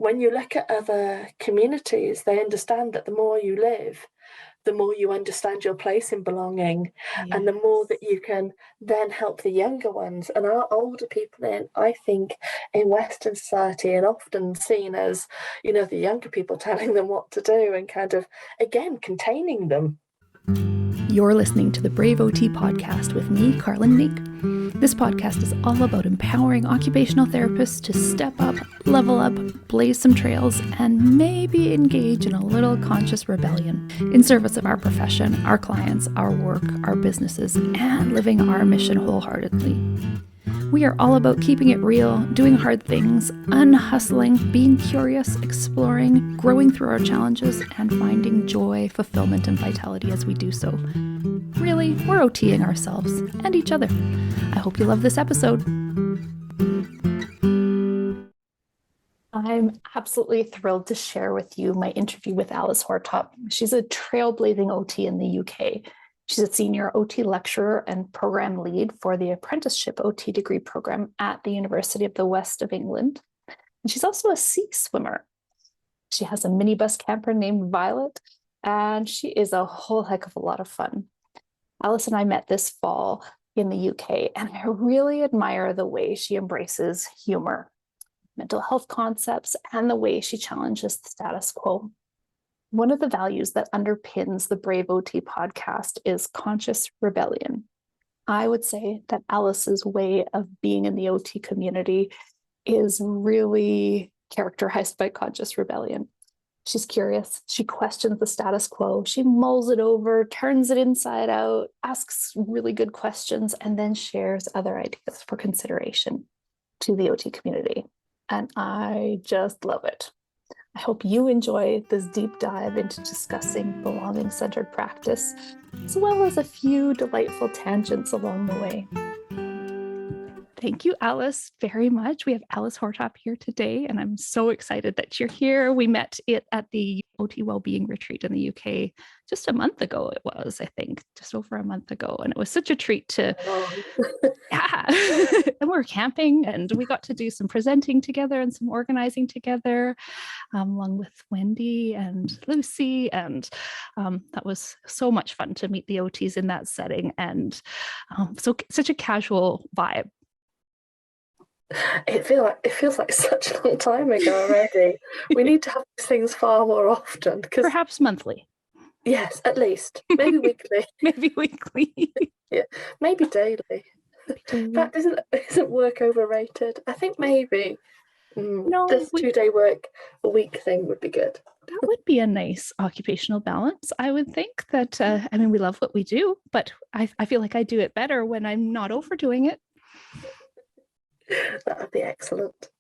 when you look at other communities, they understand that the more you live, the more you understand your place in belonging, and the more that you can then help the younger ones. And our older people, I think, in Western society, are often seen as, the younger people telling them what to do and kind of, again, containing them. You're listening to the Brave OT podcast with me, Carlin Naik. This podcast is all about empowering occupational therapists to step up, level up, blaze some trails, and maybe engage in a little conscious rebellion in service of our profession, our clients, our work, our businesses, and living our mission wholeheartedly. We are all about keeping it real, doing hard things, unhustling, being curious, exploring, growing through our challenges, and finding joy, fulfillment, and vitality as we do so. Really, we're OTing ourselves and each other. I hope you love this episode. I'm absolutely thrilled to share with you my interview with Alice Hortop. She's a trailblazing OT in the UK. She's a senior OT lecturer and program lead for the apprenticeship OT degree program at the University of the West of England. And she's also a sea swimmer. She has a minibus camper named Violet, and she is a whole heck of a lot of fun. Alice and I met this fall in the UK, and I really admire the way she embraces humor, mental health concepts, and the way she challenges the status quo. One of the values that underpins the Brave OT podcast is conscious rebellion. I would say that Alice's way of being in the OT community is really characterized by conscious rebellion. She's curious. She questions the status quo. She mulls it over, turns it inside out, asks really good questions, and then shares other ideas for consideration to the OT community. And I just love it. I hope you enjoy this deep dive into discussing belonging-centered practice, as well as a few delightful tangents along the way. Thank you, Alice, very much. We have Alice Hortop here today, and I'm so excited that you're here. We met at the OT Wellbeing Retreat in the UK just a month ago. It was, I think, just over a month ago, and it was such a treat to, yeah. And we were camping, and we got to do some presenting together and some organizing together, along with Wendy and Lucy, and that was so much fun to meet the OTs in that setting, and such a casual vibe. It feels like such a long time ago already. We need to have these things far more often. Perhaps monthly. Yes, at least. Maybe weekly. Maybe weekly. Yeah, maybe daily. In fact, isn't work overrated? I think maybe this 2-day work a week thing would be good. That would be a nice occupational balance. I would think that, we love what we do, but I feel like I do it better when I'm not overdoing it. That would be excellent.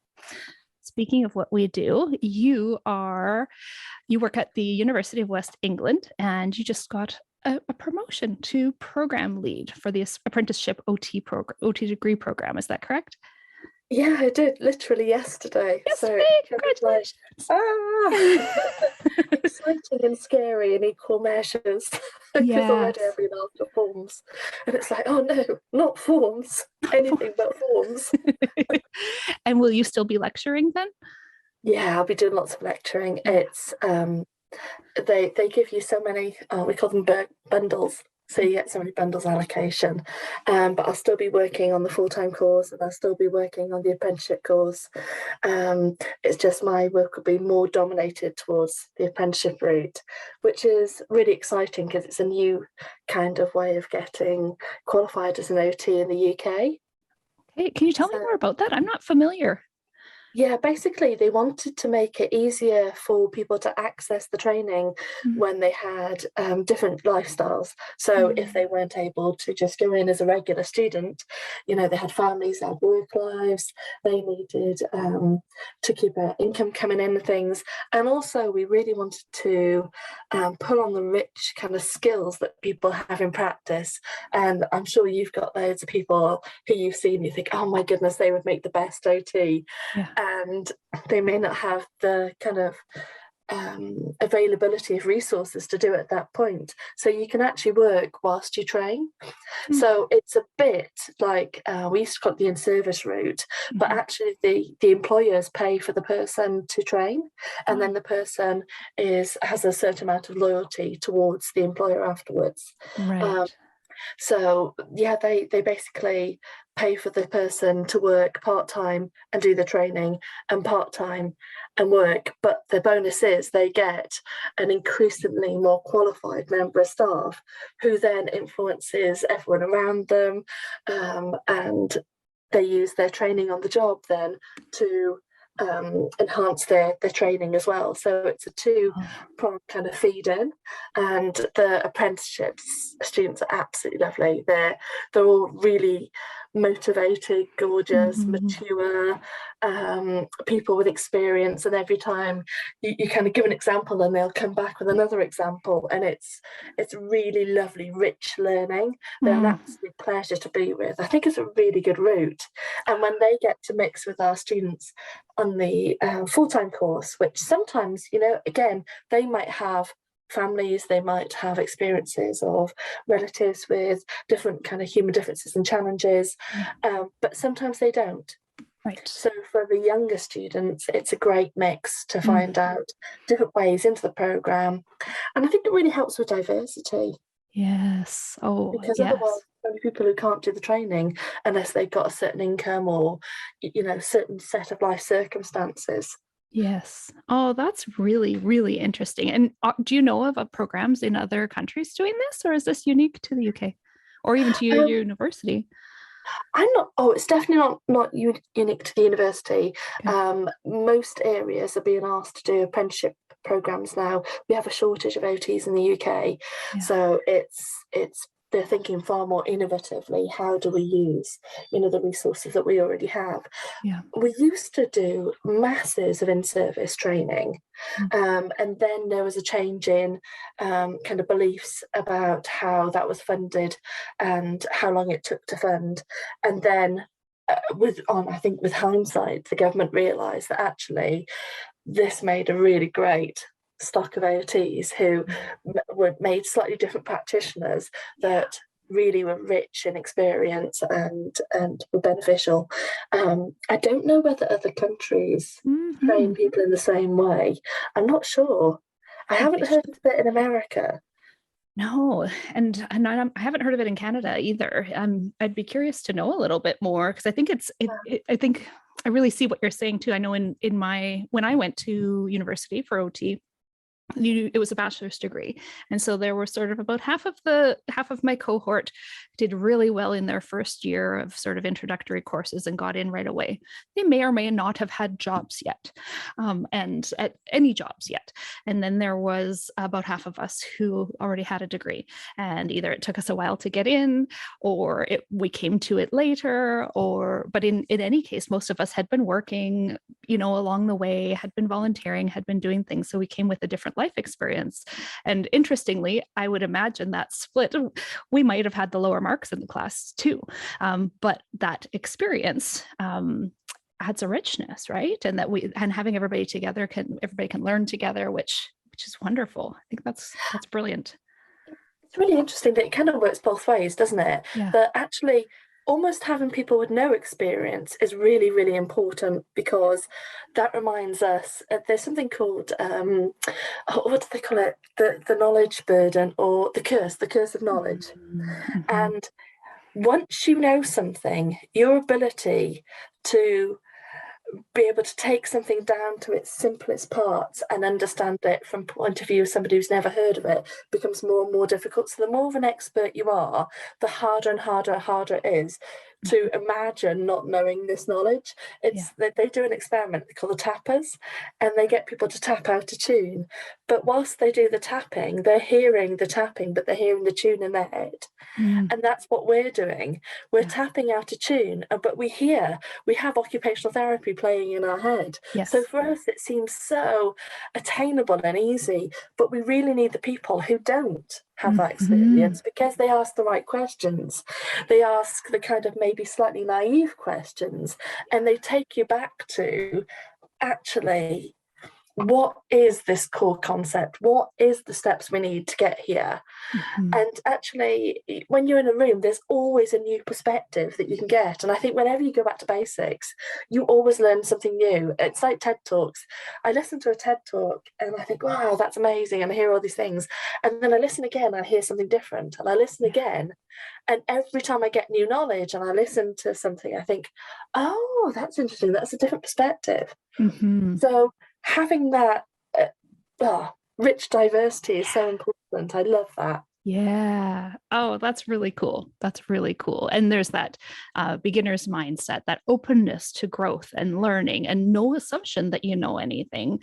Speaking of what we do, you work at the University of West England, and you just got a promotion to program lead for the apprenticeship OT degree program. Is that correct? Yeah, I did literally yesterday. Yesterday, so congratulations! Exciting and scary in equal measures. Because already I've been after forms, and it's like, oh no, not forms, anything but forms. And will you still be lecturing then? Yeah, I'll be doing lots of lecturing. It's they give you so many. We call them bundles. So you get so many bundles allocation, but I'll still be working on the full-time course, and I'll still be working on the apprenticeship course. It's just my work will be more dominated towards the apprenticeship route, which is really exciting because it's a new kind of way of getting qualified as an OT in the UK. Okay, can you tell me more about that? I'm not familiar. Yeah, basically they wanted to make it easier for people to access the training when they had different lifestyles. So if they weren't able to just go in as a regular student, they had families, they had work lives, they needed to keep an income coming in and things. And also we really wanted to pull on the rich kind of skills that people have in practice. And I'm sure you've got loads of people who you've seen, you think, oh my goodness, they would make the best OT. Yeah. And they may not have the kind of availability of resources to do at that point. So you can actually work whilst you train. So it's a bit like we used to call it the in-service route, but actually the employers pay for the person to train, and then the person has a certain amount of loyalty towards the employer afterwards. Right. So yeah, they basically pay for the person to work part-time and do the training, and part-time and work. But the bonus is they get an increasingly more qualified member of staff who then influences everyone around them, and they use their training on the job then to enhance their training as well. So it's a two-pronged kind of feed in, and the apprenticeships students are absolutely lovely. They're all really motivated, gorgeous, mature people with experience, and every time you kind of give an example and they'll come back with another example, and it's really lovely, rich learning. They're an absolute pleasure to be with. I think it's a really good route, and when they get to mix with our students on the full-time course, which sometimes, again, they might have families, they might have experiences of relatives with different kind of human differences and challenges, but sometimes they don't. Right. So for the younger students, it's a great mix to find out different ways into the programme. And I think it really helps with diversity. Yes. Oh, Because yes. otherwise, only people who can't do the training unless they've got a certain income or, certain set of life circumstances. Yes. Oh, that's really, really interesting. And do you know of programs in other countries doing this, or is this unique to the UK or even to your university? I'm not. Oh, it's definitely not unique to the university. Okay. Most areas are being asked to do apprenticeship programs now. We have a shortage of OTs in the UK, so they're thinking far more innovatively. How do we use, the resources that we already have? Yeah. We used to do masses of in-service training, and then there was a change in kind of beliefs about how that was funded and how long it took to fund. And then I think with hindsight, the government realised that actually this made a really great stock of OTs who were made slightly different practitioners that really were rich in experience and were beneficial. I don't know whether other countries train people in the same way. I'm not sure. I haven't heard of it in America. No, and I haven't heard of it in Canada either. I'd be curious to know a little bit more because I think I think I really see what you're saying too. I know when I went to university for OT, it was a bachelor's degree, and so there were sort of about half of my cohort did really well in their first year of sort of introductory courses and got in right away. They may or may not have had jobs yet, and at any jobs yet. And then there was about half of us who already had a degree, and either it took us a while to get in, or we came to it later, but in any case, most of us had been working, along the way, had been volunteering, had been doing things, so we came with a different life experience. And interestingly, I would imagine that split, we might have had the lower marks in the class too, but that experience adds a richness, right? And having everybody together everybody can learn together, which is wonderful. I think that's brilliant. It's really interesting that it kind of works both ways, doesn't it? Yeah. That actually almost having people with no experience is really, really important, because that reminds us there's something called what do they call it? The knowledge burden, or the curse of knowledge. And once you know something, your ability to be able to take something down to its simplest parts and understand it from point of view of somebody who's never heard of it becomes more and more difficult. So the more of an expert you are, the harder and harder it is to imagine not knowing this knowledge. They do an experiment called the tappers, and they get people to tap out a tune. But whilst they do the tapping, they're hearing the tapping, but they're hearing the tune in their head. And that's what we're doing. We're tapping out a tune, but we have occupational therapy playing in our head. Yes. So for us, it seems so attainable and easy, but we really need the people who don't have that experience, because they ask the right questions. They ask the kind of maybe slightly naive questions, and they take you back to actually what is this core concept? What is the steps we need to get here? And actually, when you're in a room, there's always a new perspective that you can get. And I think whenever you go back to basics, you always learn something new. It's like TED Talks. I listen to a TED Talk and I think, wow, that's amazing. And I hear all these things. And then I listen again, I hear something different. And I listen again. And every time I get new knowledge and I listen to something, I think, oh, that's interesting. That's a different perspective. So having that rich diversity is so important. I love that. Yeah. Oh, that's really cool. That's really cool. And there's that beginner's mindset, that openness to growth and learning, and no assumption that you know anything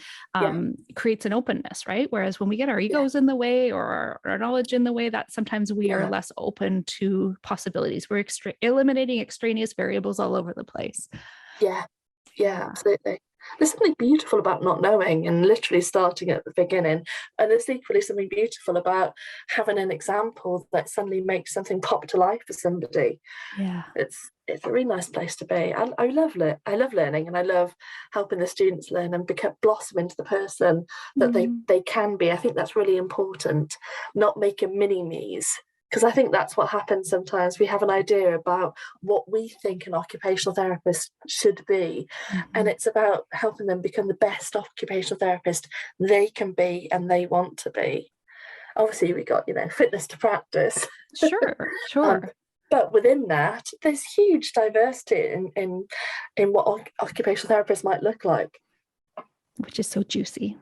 creates an openness, right? Whereas when we get our egos in the way, or our knowledge in the way, that sometimes we are less open to possibilities. We're eliminating extraneous variables all over the place. Yeah, absolutely. There's something beautiful about not knowing and literally starting at the beginning. And there's equally something beautiful about having an example that suddenly makes something pop to life for somebody. Yeah. It's a really nice place to be. I love it. I love learning, and I love helping the students learn and blossom into the person that they can be. I think that's really important, not making mini-me's. Because I think that's what happens sometimes. We have an idea about what we think an occupational therapist should be. And it's about helping them become the best occupational therapist they can be and they want to be. Obviously, we got, fitness to practice. Sure. But within that, there's huge diversity in what occupational therapists might look like. Which is so juicy.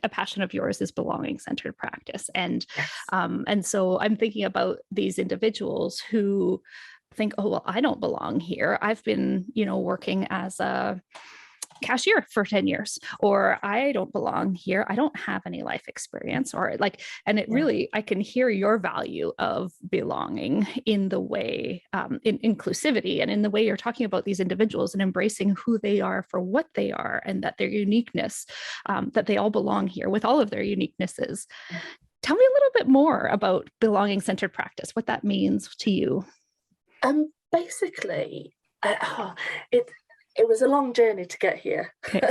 A passion of yours is belonging-centered practice. And so I'm thinking about these individuals who think, oh, well, I don't belong here. I've been, working as a cashier for 10 years, or I don't belong here. I don't have any life experience, and it really, I can hear your value of belonging in the way, in inclusivity, and in the way you're talking about these individuals and embracing who they are for what they are, and that their uniqueness, that they all belong here with all of their uniquenesses. Tell me a little bit more about belonging-centered practice, what that means to you. Basically, it was a long journey to get here. Okay.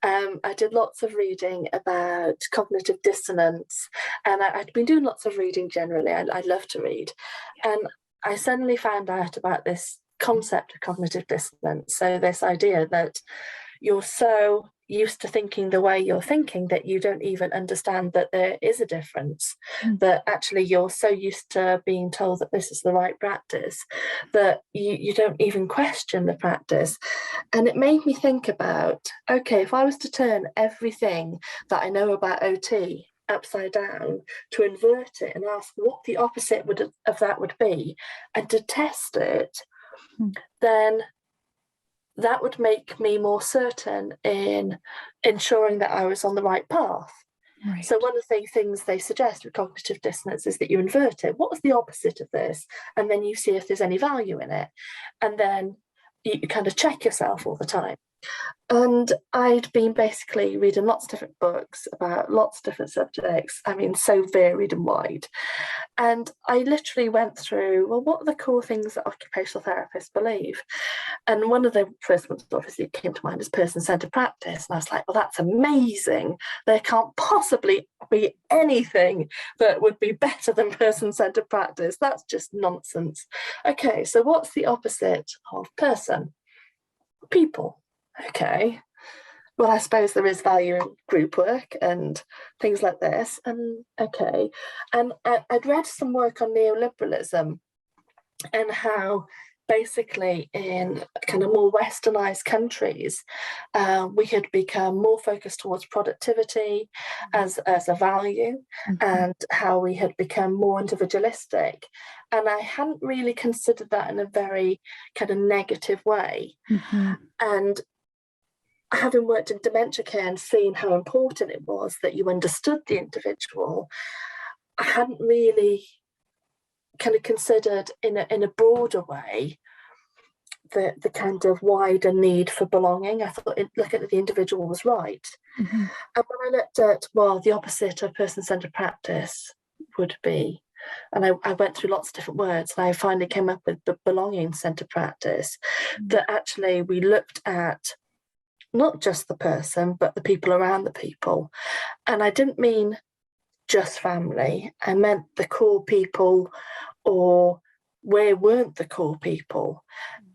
I did lots of reading about cognitive dissonance, and I'd been doing lots of reading generally. I love to read. And I suddenly found out about this concept of cognitive dissonance. So this idea that you're so used to thinking the way you're thinking that you don't even understand that there is a difference, that actually you're so used to being told that this is the right practice that you don't even question the practice. And it made me think about, okay, if I was to turn everything that I know about OT upside down, to invert it and ask what the opposite of that would be, and to test it, then that would make me more certain in ensuring that I was on the right path. Right. So one of the things they suggest with cognitive dissonance is that you invert it. What was the opposite of this? And then you see if there's any value in it. And then you kind of check yourself all the time. And I'd been basically reading lots of different books about lots of different subjects. I mean, so varied and wide. And I literally went through, well, what are the core things that occupational therapists believe? And one of the first ones obviously came to mind is person-centered practice. And I was like, well, that's amazing. There can't possibly be anything that would be better than person-centered practice. That's just nonsense. Okay, so what's the opposite of person? People. Okay, well, I suppose there is value in group work and things like this. And okay, and I'd read some work on neoliberalism and how basically in kind of more westernized countries, we had become more focused towards productivity as a value, and how we had become more individualistic. And I hadn't really considered that in a very kind of negative way. And having worked in dementia care and seen how important it was that you understood the individual, I hadn't really kind of considered in a broader way the kind of wider need for belonging. I thought looking at the individual was right. And when I looked at, well, the opposite of person-centered practice would be, and I went through lots of different words, and I finally came up with the belonging-centered practice, that actually we looked at not just the person, but the people around the people. And I didn't mean just family. I meant the core people, or where weren't the core people.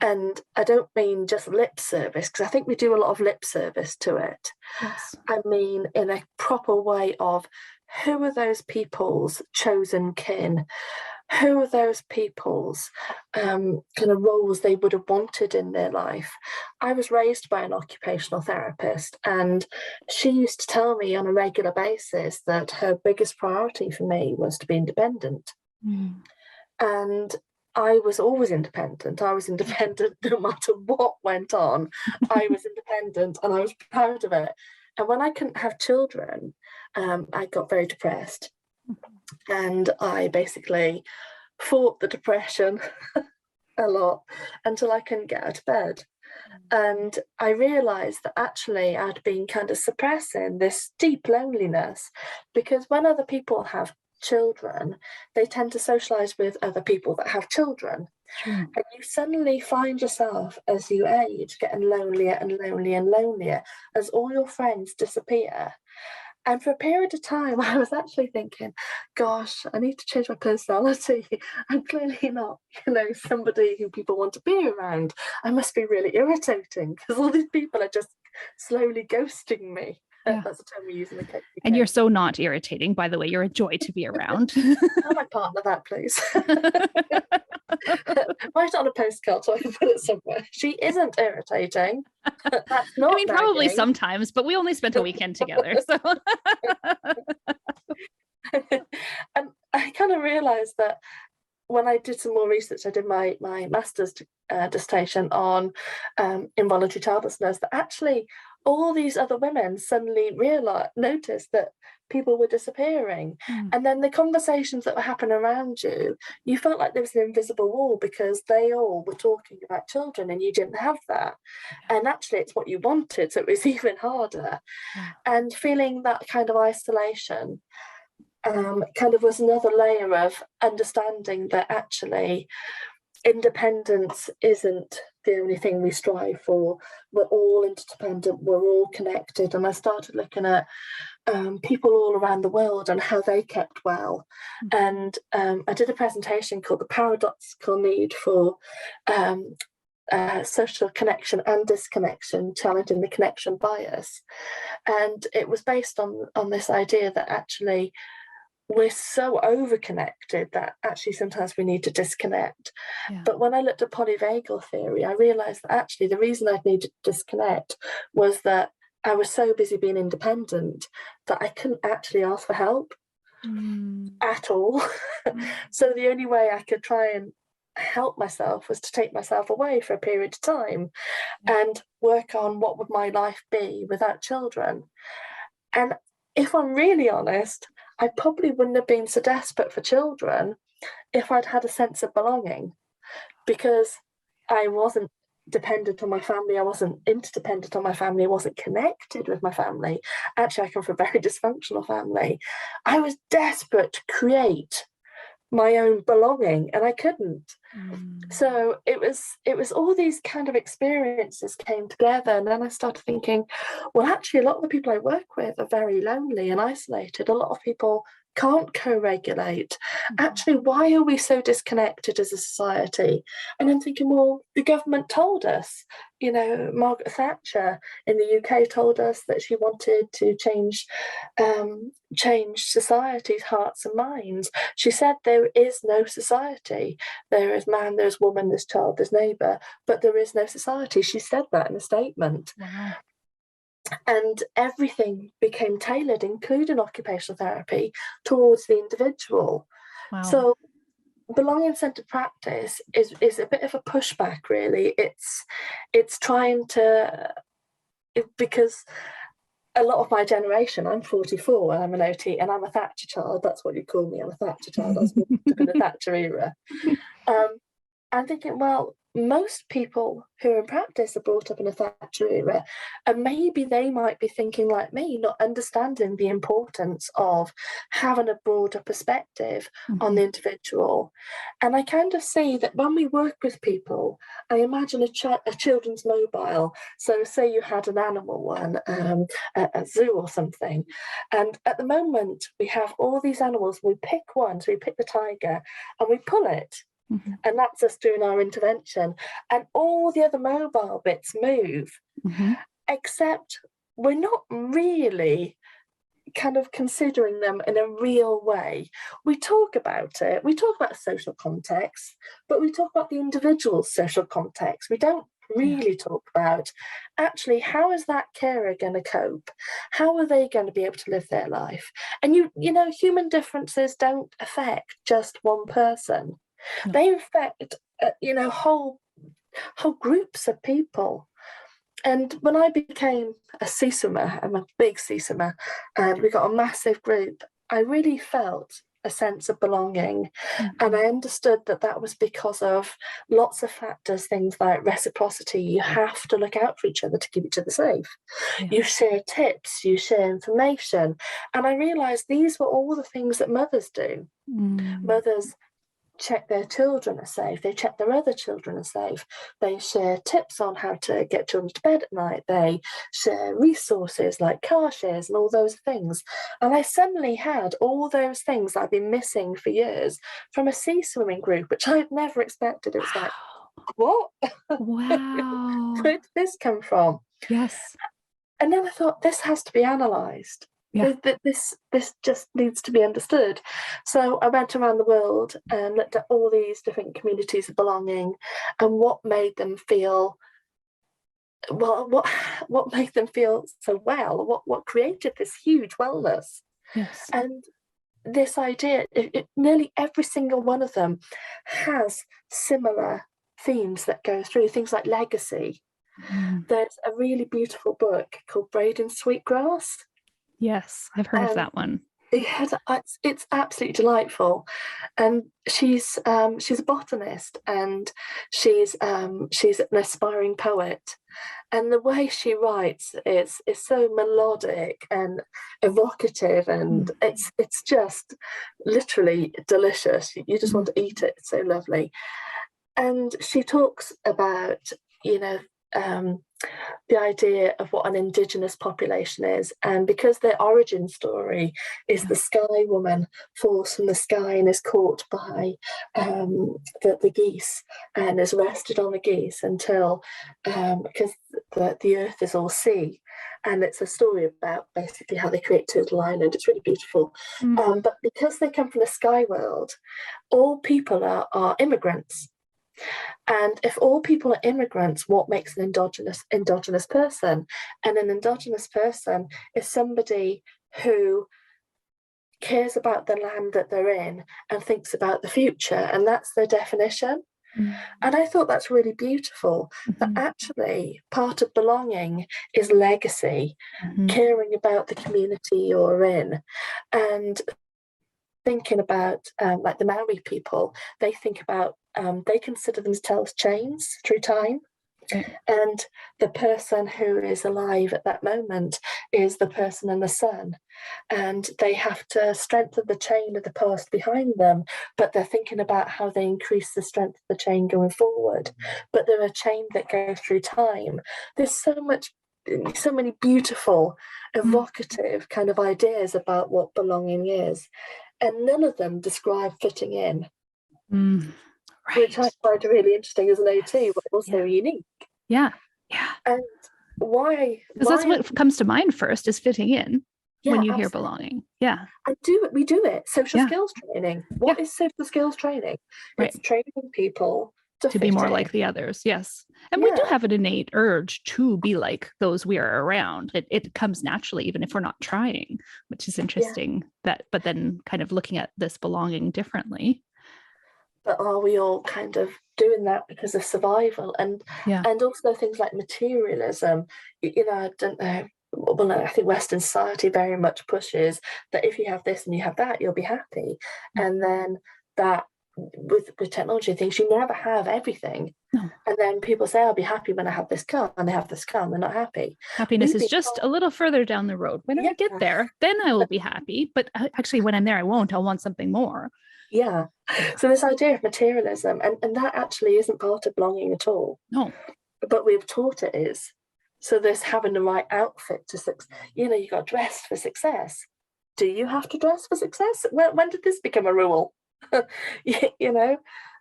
And I don't mean just lip service, because I think we do a lot of lip service to it. Yes. I mean in a proper way of, who are those people's chosen kin? Who are those people's kind of roles they would have wanted in their life? I was raised by an occupational therapist, and she used to tell me on a regular basis that her biggest priority for me was to be independent. And I was always independent. I was independent no matter what went on. I was independent, and I was proud of it. And when I couldn't have children, I got very depressed. And I basically fought the depression a lot until I couldn't get out of bed. And I realised that actually I'd been kind of suppressing this deep loneliness, because when other people have children, they tend to socialise with other people that have children. Sure. And you suddenly find yourself, as you age, getting lonelier and lonelier and lonelier as all your friends disappear. And for a period of time, I was actually thinking, gosh, I need to change my personality. I'm clearly not, somebody who people want to be around. I must be really irritating, because all these people are just slowly ghosting me. Yeah. That's the term we use in the UK. And you're so not irritating, by the way. You're a joy to be around. Tell my partner that, please. Write it on a postcard so I can put it somewhere. She isn't irritating. That's not. I mean, probably nagging. sometimes, but we only spent a weekend together. So. And I kind of realised that when I did some more research, I did my master's dissertation on involuntary childlessness, that actually all these other women suddenly noticed that people were disappearing. And then the conversations that were happening around you, you felt like there was an invisible wall, because they all were talking about children and you didn't have that. And actually it's what you wanted, so it was even harder. And feeling that kind of isolation kind of was another layer of understanding that actually independence isn't the only thing we strive for. We're all interdependent, we're all connected. And I started looking at people all around the world and how they kept well. And I did a presentation called The Paradoxical Need for Social Connection and Disconnection, Challenging the Connection Bias. And it was based on this idea that actually we're so overconnected that actually sometimes we need to disconnect. But when I looked at polyvagal theory, I realised that actually the reason I'd needed to disconnect was that I was so busy being independent that I couldn't actually ask for help at all. So the only way I could try and help myself was to take myself away for a period of time and work on what would my life be without children. And if I'm really honest, I probably wouldn't have been so desperate for children if I'd had a sense of belonging, because I wasn't dependent on my family, I wasn't interdependent on my family, I wasn't connected with my family. Actually, I come from a very dysfunctional family. I was desperate to create my own belonging, and I couldn't. So it was all these kind of experiences came together, and then I started thinking, well, actually a lot of the people I work with are very lonely and isolated. A lot of people can't co-regulate. Actually, why are we so disconnected as a society? And I'm thinking, well, the government told us, Margaret Thatcher in the UK told us that she wanted to change society's hearts and minds. She said there is no society. There is man, there's woman, there's child, there's neighbour, but there is no society. She said that in a statement. Wow. And everything became tailored, including occupational therapy, towards the individual. Wow. So belonging-centered practice is a bit of a pushback, really. It's trying to, because a lot of my generation, I'm 44 and I'm an OT and I'm a Thatcher child. That's what you call me. I'm a Thatcher child. I was born in the Thatcher era. I'm thinking, well, most people who are in practice are brought up in a Thatcher era, and maybe they might be thinking like me, not understanding the importance of having a broader perspective on the individual. And I kind of see that when we work with people, I imagine a children's mobile. So say you had an animal one, a zoo or something, and at the moment we have all these animals, we pick one, so we pick the tiger and we pull it. And that's us doing our intervention. And all the other mobile bits move, except we're not really kind of considering them in a real way. We talk about it, we talk about social context, but we talk about the individual's social context. We don't really talk about actually how is that carer going to cope, how are they going to be able to live their life. And you know, human differences don't affect just one person. They affect you know, whole groups of people. And when I became a sea swimmer, I'm a big sea swimmer, and we got a massive group, I really felt a sense of belonging. And I understood that that was because of lots of factors, things like reciprocity. You have to look out for each other to keep each other safe. You share tips, you share information. And I realised these were all the things that mothers do. Mothers check their children are safe, they check their other children are safe, they share tips on how to get children to bed at night, they share resources like car shares and all those things. And I suddenly had all those things that I've been missing for years from a sea swimming group, which I'd never expected. It was like, what? Wow. Where did this come from? Yes. And then I thought, this has to be analysed. This just needs to be understood. So I went around the world and looked at all these different communities of belonging and what made them feel what made them feel so well, what created this huge wellness. And this idea, nearly every single one of them has similar themes that go through, things like legacy. There's a really beautiful book called Braiding Sweetgrass. Yes, I've heard of that one. It's absolutely delightful, and she's a botanist, and she's an aspiring poet, and the way she writes is so melodic and evocative, and it's just literally delicious. You just want to eat it. It's so lovely. And she talks about, you know, the idea of what an Indigenous population is. And because their origin story is the sky woman falls from the sky and is caught by the geese and is rested on the geese until, because the earth is all sea. And it's a story about basically how they create Turtle Island. It's really beautiful. But because they come from the sky world, all people are immigrants. And if all people are immigrants, what makes an endogenous person? And an endogenous person is somebody who cares about the land that they're in and thinks about the future, and that's their definition. And I thought that's really beautiful, that actually part of belonging is legacy, caring about the community you're in, and thinking about like the Maori people, they think about they consider themselves chains through time. And the person who is alive at that moment is the person in the sun. And they have to strengthen the chain of the past behind them, but they're thinking about how they increase the strength of the chain going forward. But they're a chain that goes through time. There's so many beautiful, evocative kind of ideas about what belonging is. And none of them describe fitting in. Which I find really interesting as an OT, but also unique. And why? Because that's what comes to mind first, is fitting in when you hear belonging. We do it. Social skills training. What is social skills training? It's training people to be more like the others. And we do have an innate urge to be like those we are around. It comes naturally, even if we're not trying, which is interesting. But then kind of looking at this belonging differently. But are we all kind of doing that because of survival? And also things like materialism. You know, I don't know. Well, I think Western society very much pushes that if you have this and you have that, you'll be happy. And then that with technology and things, you never have everything. And then people say, I'll be happy when I have this car, and they have this car and they're not happy. Happiness is just a little further down the road. When I get there, then I will be happy. But actually, when I'm there, I won't. I'll want something more. Yeah. So this idea of materialism, and that actually isn't part of belonging at all. No. But we've taught it is. So this having the right outfit to success, you got dressed for success. Do you have to dress for success? When did this become a rule?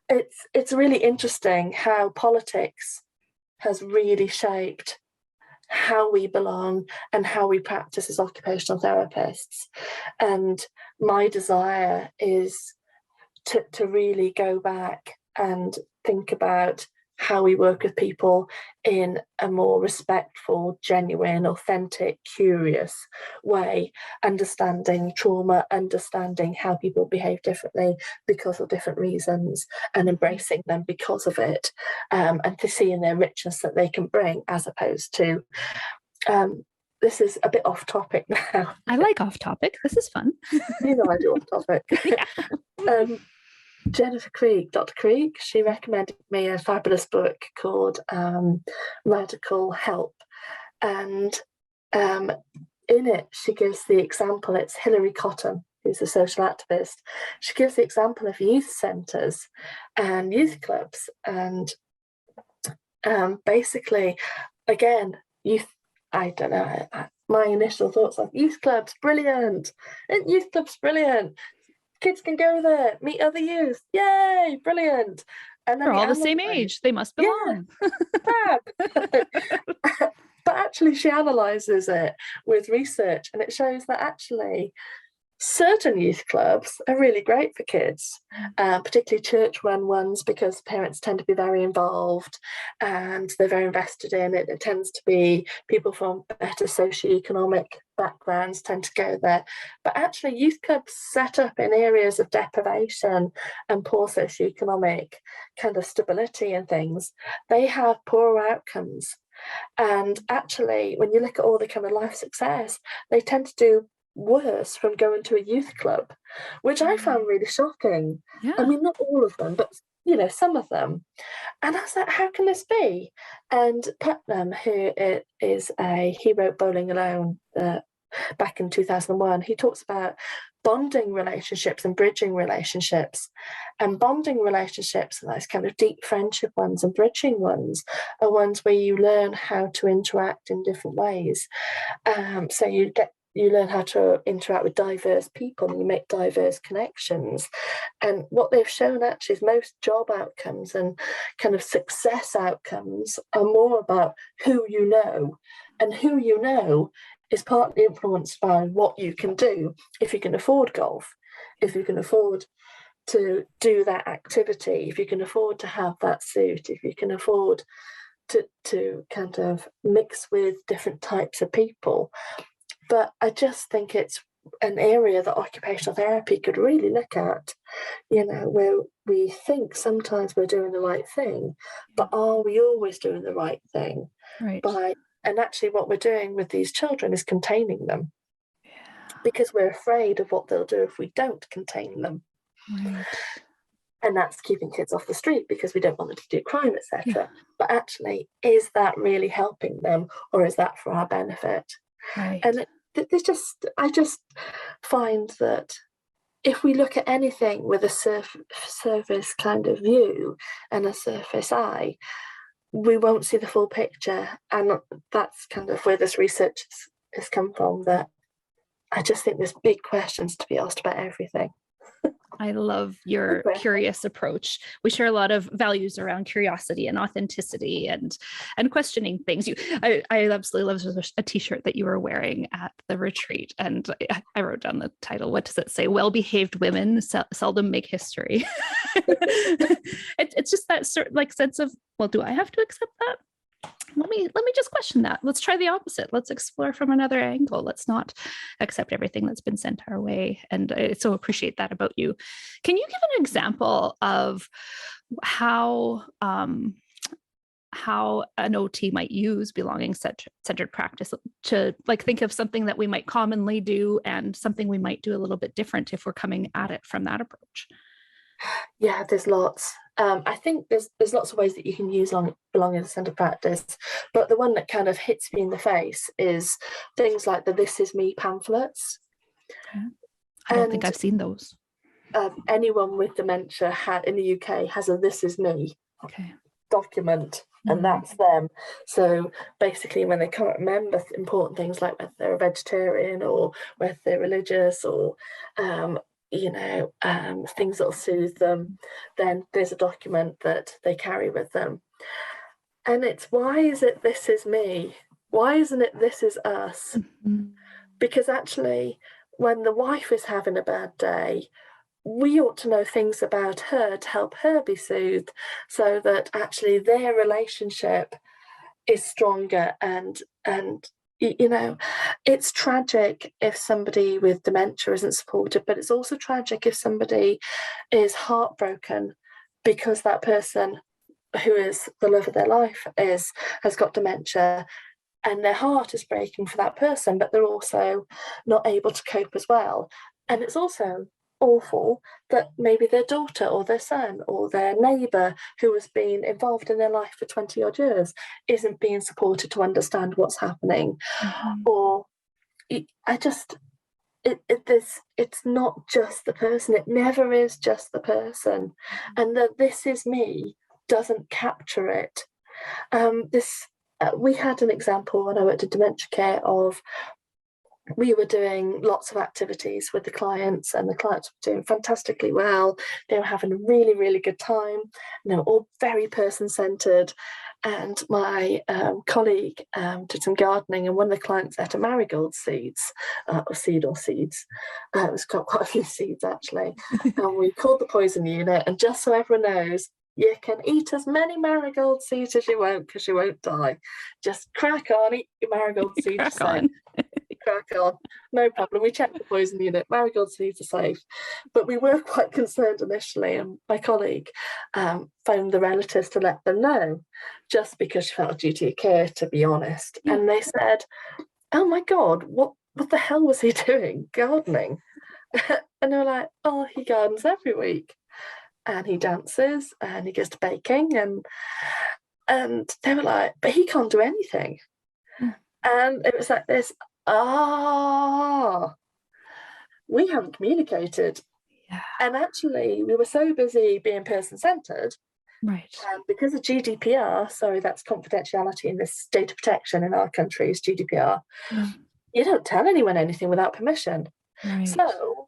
It's really interesting how politics has really shaped how we belong and how we practice as occupational therapists. And my desire is to really go back and think about how we work with people in a more respectful, genuine, authentic, curious way, understanding trauma, understanding how people behave differently because of different reasons, and embracing them because of it, and to seeing their richness that they can bring, as opposed to this is a bit off topic now. I like off topic. This is fun. I do off topic. Jennifer Krieg, Dr. Krieg, she recommended me a fabulous book called Radical Help. And in it, she gives the example, it's Hilary Cotton, who's a social activist. She gives the example of youth centres and youth clubs. And basically, again, I don't know, my initial thoughts are youth clubs, brilliant. Youth clubs, brilliant. Kids can go there, meet other youth. Yay, brilliant. And then they're all the same age. They must belong. Yeah, but actually she analyses it with research, and it shows that actually certain youth clubs are really great for kids, particularly church-run ones, because parents tend to be very involved and they're very invested in it. It tends to be people from better socioeconomic backgrounds tend to go there. But actually youth clubs set up in areas of deprivation and poor socioeconomic kind of stability and things, they have poorer outcomes. And actually, when you look at all the kind of life success, they tend to do worse from going to a youth club, which I found really shocking. Yeah. I mean, not all of them, but some of them. And I was like, how can this be? And Putnam, who he wrote Bowling Alone back in 2001, he talks about bonding relationships and bridging relationships. And bonding relationships, and those kind of deep friendship ones and bridging ones, are ones where you learn how to interact in different ways. So you learn how to interact with diverse people and you make diverse connections. And what they've shown actually is most job outcomes and kind of success outcomes are more about who you know. And who you know is partly influenced by what you can do. If you can afford golf, if you can afford to do that activity, if you can afford to have that suit, if you can afford to kind of mix with different types of people. But I just think it's an area that occupational therapy could really look at, where we think sometimes we're doing the right thing, but are we always doing the right thing? Right. And actually what we're doing with these children is containing them, because we're afraid of what they'll do if we don't contain them. Right. And that's keeping kids off the street because we don't want them to do crime, etc. Yeah. But actually, is that really helping them, or is that for our benefit? Right. And I just find that if we look at anything with a surface kind of view and a surface eye, we won't see the full picture. And that's kind of where this research has come from, that I just think there's big questions to be asked about everything. I love your curious approach. We share a lot of values around curiosity and authenticity and questioning things. I absolutely love a t-shirt that you were wearing at the retreat. And I wrote down the title. What does it say? Well-behaved women seldom make history. It's just that sense of, well, do I have to accept that? Let me just question that. Let's try the opposite. Let's explore from another angle. Let's not accept everything that's been sent our way. And I so appreciate that about you. Can you give an example of how an OT might use belonging-centered practice to think of something that we might commonly do and something we might do a little bit different if we're coming at it from that approach? Yeah, there's lots. I think there's lots of ways that you can use belonging as a centre practice, but the one that kind of hits me in the face is things like the "This Is Me" pamphlets. Okay. I don't think I've seen those. Anyone with dementia in the UK has a "This Is Me" document, and that's them. So basically, when they can't remember important things like whether they're a vegetarian or whether they're religious or things that'll soothe them, then there's a document that they carry with them. And it's, why is it "This is me"? Why isn't it "This is us"? Because actually, when the wife is having a bad day, we ought to know things about her to help her be soothed, so that actually their relationship is stronger. And it's tragic if somebody with dementia isn't supported, but it's also tragic if somebody is heartbroken because that person who is the love of their life has got dementia, and their heart is breaking for that person, but they're also not able to cope as well. And it's also awful that maybe their daughter or their son or their neighbour who has been involved in their life for 20 odd years isn't being supported to understand what's happening. Or it's not just the person. It never is just the person. And the "This is me" doesn't capture it. We had an example when I worked in dementia care of, we were doing lots of activities with the clients, and the clients were doing fantastically well. They were having a really, really good time. They were all very person-centred. And my colleague did some gardening, and one of the clients ate a marigold seeds. It was got quite a few seeds, actually. And we called the poison unit, and just so everyone knows, you can eat as many marigold seeds as you want, because you won't die. Just crack on, eat your marigold seeds. Crack on, no problem. We checked the poison unit, marigold seeds are safe. But we were quite concerned initially, and my colleague phoned the relatives to let them know, just because she felt a duty of care, to be honest. And they said, "Oh my God, what the hell was he doing? Gardening?" And they were like, "Oh, he gardens every week, and he dances, and he goes to baking." And they were like, "But he can't do anything." And it was like this, we haven't communicated. And actually, we were so busy being person-centred. Right. And because of GDPR, sorry, that's confidentiality in this data protection in our country is GDPR, you don't tell anyone anything without permission. Right. So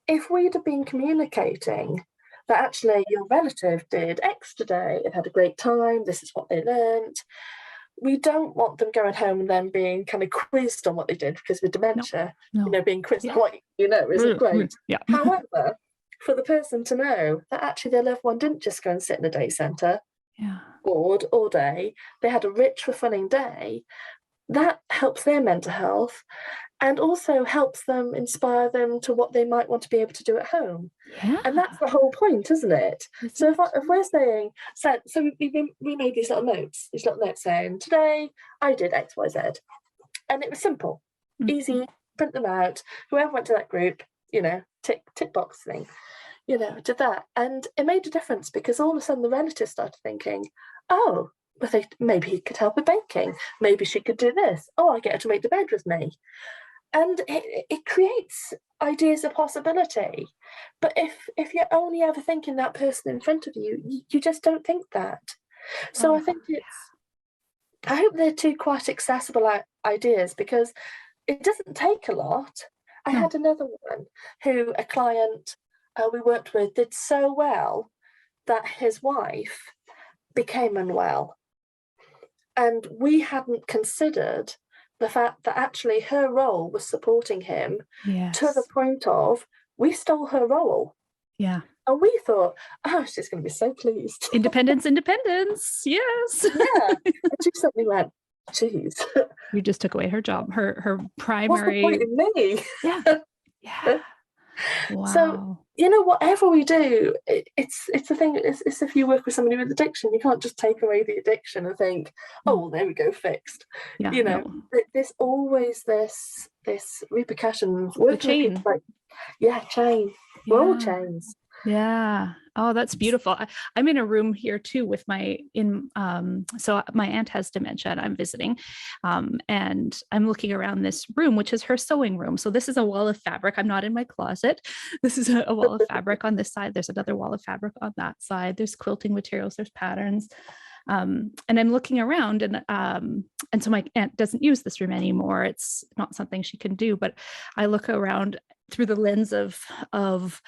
if we'd have been communicating that actually your relative did X today and had a great time, this is what they learned, we don't want them going home and then being kind of quizzed on what they did, because with dementia, being quizzed on what isn't great. However, for the person to know that actually their loved one didn't just go and sit in a day centre, bored all day, they had a rich, fulfilling day, that helps their mental health and also helps them, inspire them to what they might want to be able to do at home. And that's the whole point, isn't it? So if we're saying, so we made these little notes saying, today I did X, Y, Z. And it was simple, easy, print them out. Whoever went to that group, tick box thing, did that. And it made a difference, because all of a sudden the relatives started thinking, oh, well, maybe he could help with baking. Maybe she could do this. Oh, I get her to make the bed with me. And it creates ideas of possibility. But if you're only ever thinking that person in front of you, you just don't think that. So I think I hope they're two quite accessible ideas, because it doesn't take a lot. I had another one who a client we worked with did so well that his wife became unwell. And we hadn't considered the fact that actually her role was supporting him to the point of, we stole her role. Yeah. And we thought, oh, she's going to be so pleased. Independence, yes. Yeah. And she suddenly went, geez. You just took away her job, her primary. What's the point in me? Yeah. Wow. So, whatever we do, it's the thing, it's if you work with somebody with addiction, you can't just take away the addiction and think, oh, well, there we go, fixed. There's always this repercussions. The chain. Chain. We're all chains. Yeah. Oh, that's beautiful. I'm in a room here too with so my aunt has dementia and I'm visiting. And I'm looking around this room, which is her sewing room. So this is a wall of fabric. I'm not in my closet. This is a wall of fabric on this side. There's another wall of fabric on that side. There's quilting materials, there's patterns. And I'm looking around and so my aunt doesn't use this room anymore. It's not something she can do, but I look around through the lens of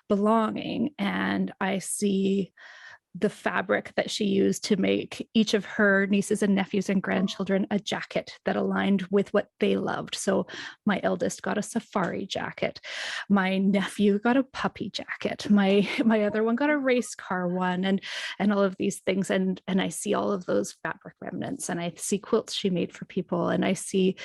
belonging, and I see the fabric that she used to make each of her nieces and nephews and grandchildren a jacket that aligned with what they loved. So my eldest got a safari jacket. My nephew got a puppy jacket. My other one got a race car one, and all of these things. And I see all of those fabric remnants, and I see quilts she made for people. And I see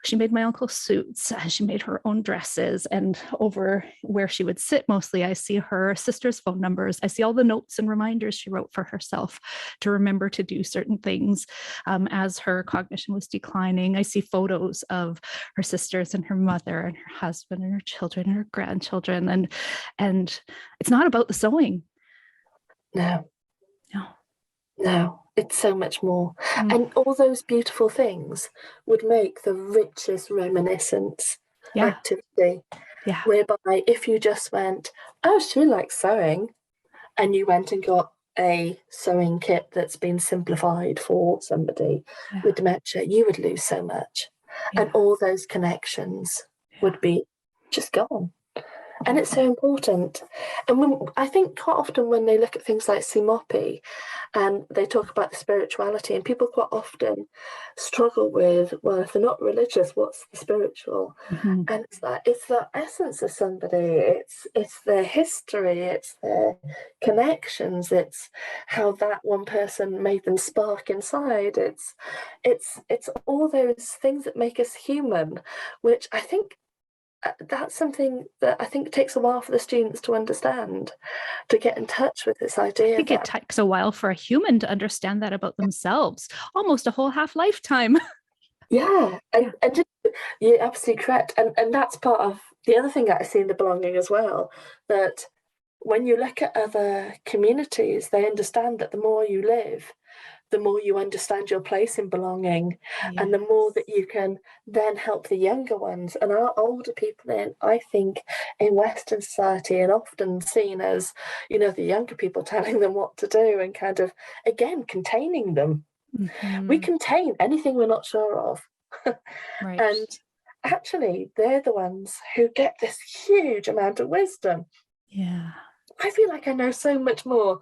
she made my uncle suits, and she made her own dresses. And over where she would sit mostly, I see her sister's phone numbers. I see all the notes and reminders she wrote for herself to remember to do certain things as her cognition was declining. I see photos of her sisters and her mother and her husband and her children and her grandchildren. And it's not about the sewing. No. No. No, it's so much more. And all those beautiful things would make the richest reminiscence activity. Yeah. Whereby if you just went, oh, she really likes sewing, and you went and got a sewing kit that's been simplified for somebody with dementia, you would lose so much. And all those connections would be just gone. And it's so important. And I think quite often when they look at things like Simopi and they talk about the spirituality, and people quite often struggle with, well, if they're not religious, what's the spiritual? And it's the essence of somebody. It's their history. It's their connections. It's how that one person made them spark inside. It's all those things that make us human, which I think that's something that I think takes a while for the students to understand, to get in touch with this idea. I think it takes a while for a human to understand that about themselves, almost a whole half lifetime. And you're absolutely correct. And that's part of the other thing that I see in the belonging as well, that when you look at other communities, they understand that the more you live, the more you understand your place in belonging, and the more that you can then help the younger ones and our older people I think in Western society, and often seen as, the younger people telling them what to do and kind of, again, containing them. We contain anything we're not sure of. Right. And actually, they're the ones who get this huge amount of wisdom. Yeah. I feel like I know so much more.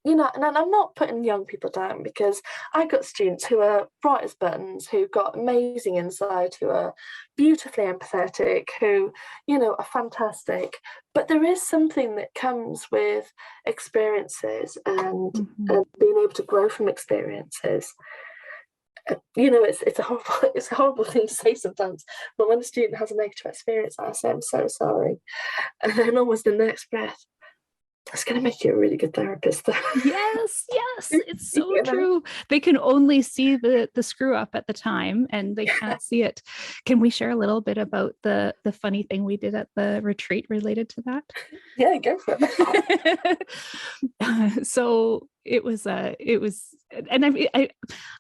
And I'm not putting young people down, because I got students who are bright as buttons, who got amazing insight, who are beautifully empathetic, who, are fantastic. But there is something that comes with experiences and being able to grow from experiences. It's a horrible thing to say sometimes, but when a student has a negative experience, I say, I'm so sorry. And then almost the next breath, that's going to make you a really good therapist. Yes, it's so true. They can only see the screw up at the time, and they can't see it. Can we share a little bit about the funny thing we did at the retreat related to that? Yeah, go for it. So it was, and I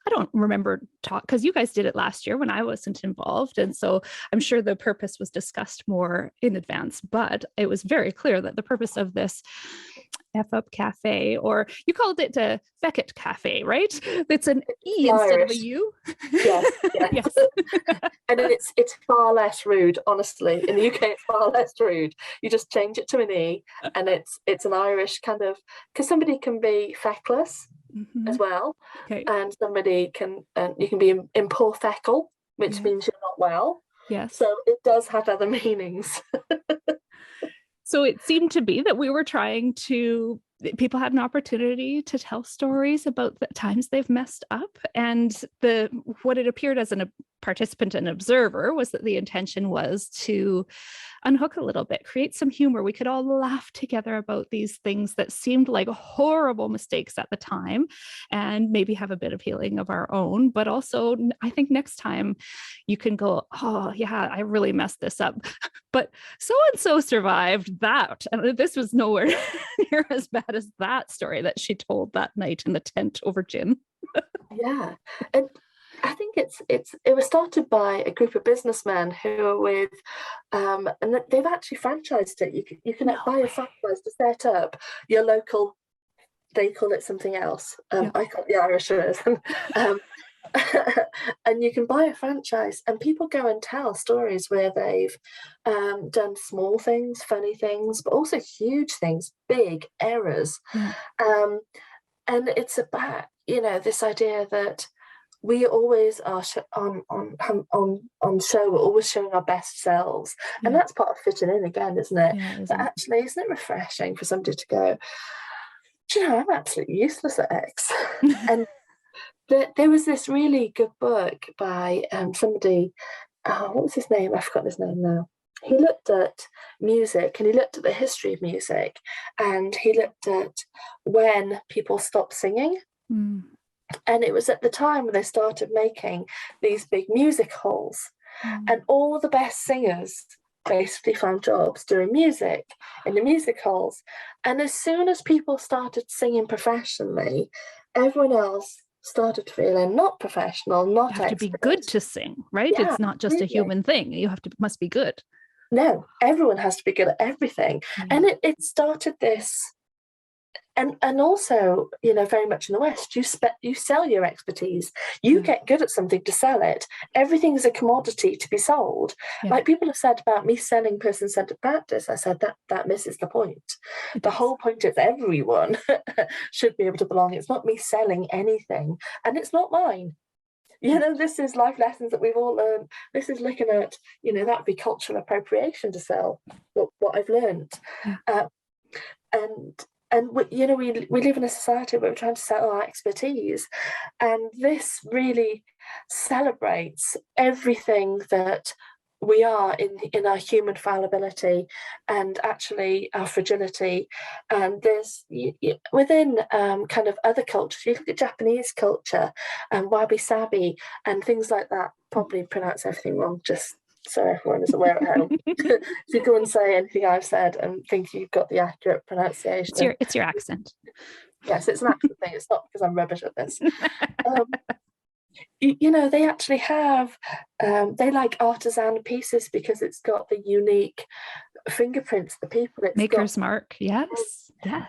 don't remember because you guys did it last year when I wasn't involved, and so I'm sure the purpose was discussed more in advance. But it was very clear that the purpose of this F Up Cafe, or you called it a Beckett Cafe, right? It's an E instead of a U. Yes. And it's far less rude, honestly. In the UK, it's far less rude. You just change it to an E, and it's an Irish kind of, because somebody can be feckless as well, and somebody can, you can be in poor feckle, which means you're not well. Yes. So it does have other meanings. So it seemed to be that we were trying to, people had an opportunity to tell stories about the times they've messed up, and what it appeared as participant and observer was that the intention was to unhook a little bit, create some humor. We could all laugh together about these things that seemed like horrible mistakes at the time, and maybe have a bit of healing of our own. But also, I think next time you can go, oh yeah, I really messed this up, but so-and-so survived that. And this was nowhere near as bad as that story that she told that night in the tent over gin. Yeah. And I think it was started by a group of businessmen who are with, and they've actually franchised it. You can buy a franchise to set up your local. They call it something else. I call it the Irish version. And you can buy a franchise, and people go and tell stories where they've done small things, funny things, but also huge things, big errors. Yeah. And it's about this idea that we always are on show. We're always showing our best selves, and that's part of fitting in again, isn't it? Yeah, but actually, isn't it refreshing for somebody to go, do you know, I'm absolutely useless at X. And there was this really good book by somebody. What was his name? I've forgotten his name now. He looked at music, and he looked at the history of music, and he looked at when people stopped singing. And it was at the time when they started making these big music halls, and all the best singers basically found jobs doing music in the music halls. And as soon as people started singing professionally, everyone else started feeling not professional, not you have expert. to be good to sing, right? Yeah, it's not just a human thing. You must be good. No, everyone has to be good at everything. And it started this. And also, very much in the West, you sell your expertise. You get good at something to sell it. Everything is a commodity to be sold. Like people have said about me selling person-centered practice, I said that misses the point. The whole point is everyone should be able to belong. It's not me selling anything, and it's not mine. This is life lessons that we've all learned. This is looking at, that would be cultural appropriation to sell what I've learned. And we live in a society where we're trying to sell our expertise, and this really celebrates everything that we are in our human fallibility and actually our fragility. And there's within kind of other cultures, you look at Japanese culture and wabi-sabi and things like that. Probably pronounce everything wrong, just so everyone is aware at home. If you go and say anything I've said and think you've got the accurate pronunciation. It's your accent. Yes, it's an accent thing. It's not because I'm rubbish at this. They actually have, they like artisan pieces because it's got the unique fingerprints, the people. It's Maker's mark, yes. Yeah,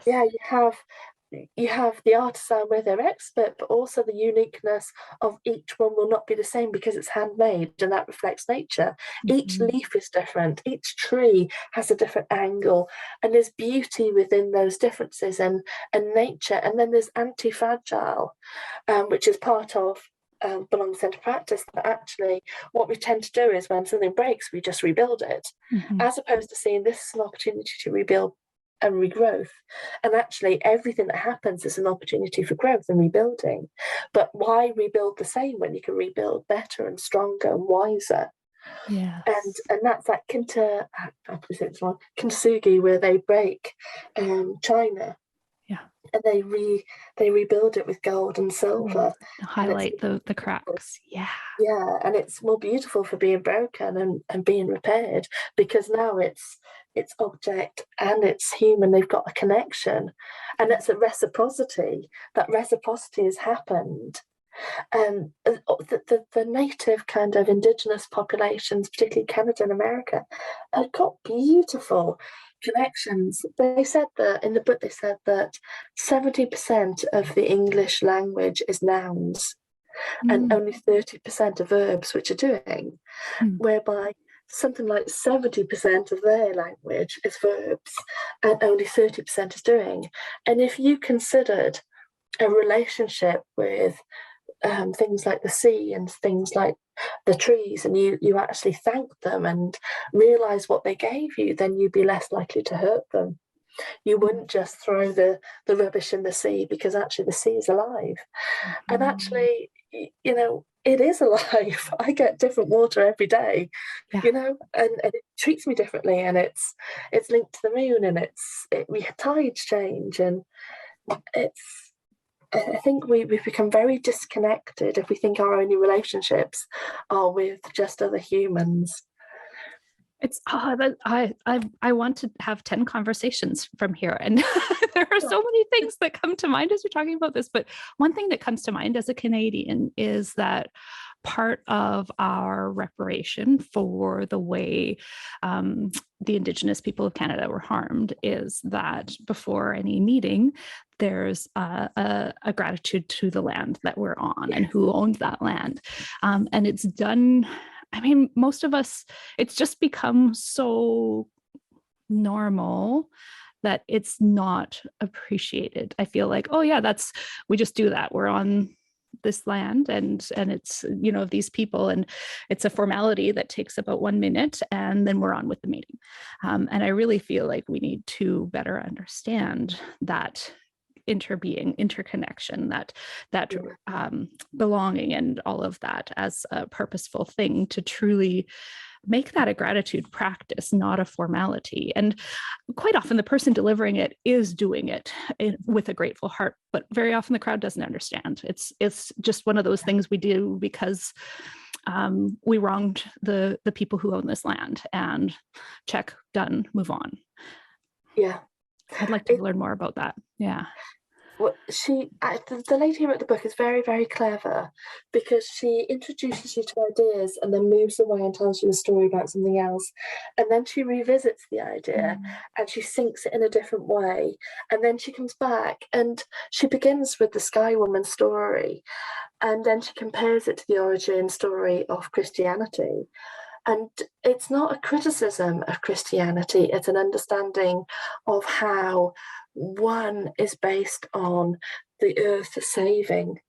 you have the artisan where they're expert, but also the uniqueness of each one will not be the same because it's handmade, and that reflects nature. Each leaf is different, each tree has a different angle, and there's beauty within those differences and nature. And then there's anti-fragile, which is part of belong-centered practice. That actually what we tend to do is when something breaks, we just rebuild it, as opposed to seeing this as an opportunity to rebuild and regrowth. And actually everything that happens is an opportunity for growth and rebuilding. But why rebuild the same when you can rebuild better and stronger and wiser? And that's that kintsugi, where they break china, and they rebuild it with gold and silver, highlight the cracks. And it's more beautiful for being broken and being repaired, because now it's object and it's human. They've got a connection, and it's a reciprocity. That reciprocity has happened. And the native kind of indigenous populations, particularly Canada and America, have got beautiful connections. They said that in the book, they said that 70% of the English language is nouns, and only 30% are verbs, which are doing, whereby something like 70% of their language is verbs and only 30% is doing. And if you considered a relationship with things like the sea and things like the trees, and you actually thank them and realize what they gave you, then you'd be less likely to hurt them. You wouldn't just throw the rubbish in the sea, because actually the sea is alive. And actually, you know, it is alive. I get different water every day, Yeah. you know, and it treats me differently, and it's linked to the moon, and we tides change, and it's I think we've become very disconnected if we think our only relationships are with just other humans. It's I want to have 10 conversations from here. And there are so many things that come to mind as you're talking about this. But one thing that comes to mind as a Canadian is that part of our reparation for the way the Indigenous people of Canada were harmed is that before any meeting, there's a gratitude to the land that we're on and who owns that land. And it's done. I mean, most of us, it's just become so normal that it's not appreciated. I feel like, oh yeah, we just do that. We're on this land and it's, you know, these people, and it's a formality that takes about 1 minute and then we're on with the meeting. And I really feel like we need to better understand that interconnection, that belonging and all of that as a purposeful thing to truly make that a gratitude practice, not a formality. And quite often the person delivering it is doing it with a grateful heart, but very often the crowd doesn't understand. It's just one of those things we do because we wronged the people who own this land, and check, done, move on. Yeah. I'd like to learn more about that. Yeah. Well, the lady who wrote the book is very, very clever, because she introduces you to ideas and then moves away and tells you a story about something else. And then she revisits the idea and she sinks it in a different way. And then she comes back and she begins with the Sky Woman story. And then she compares it to the origin story of Christianity. And it's not a criticism of Christianity, it's an understanding of how one is based on the earth saving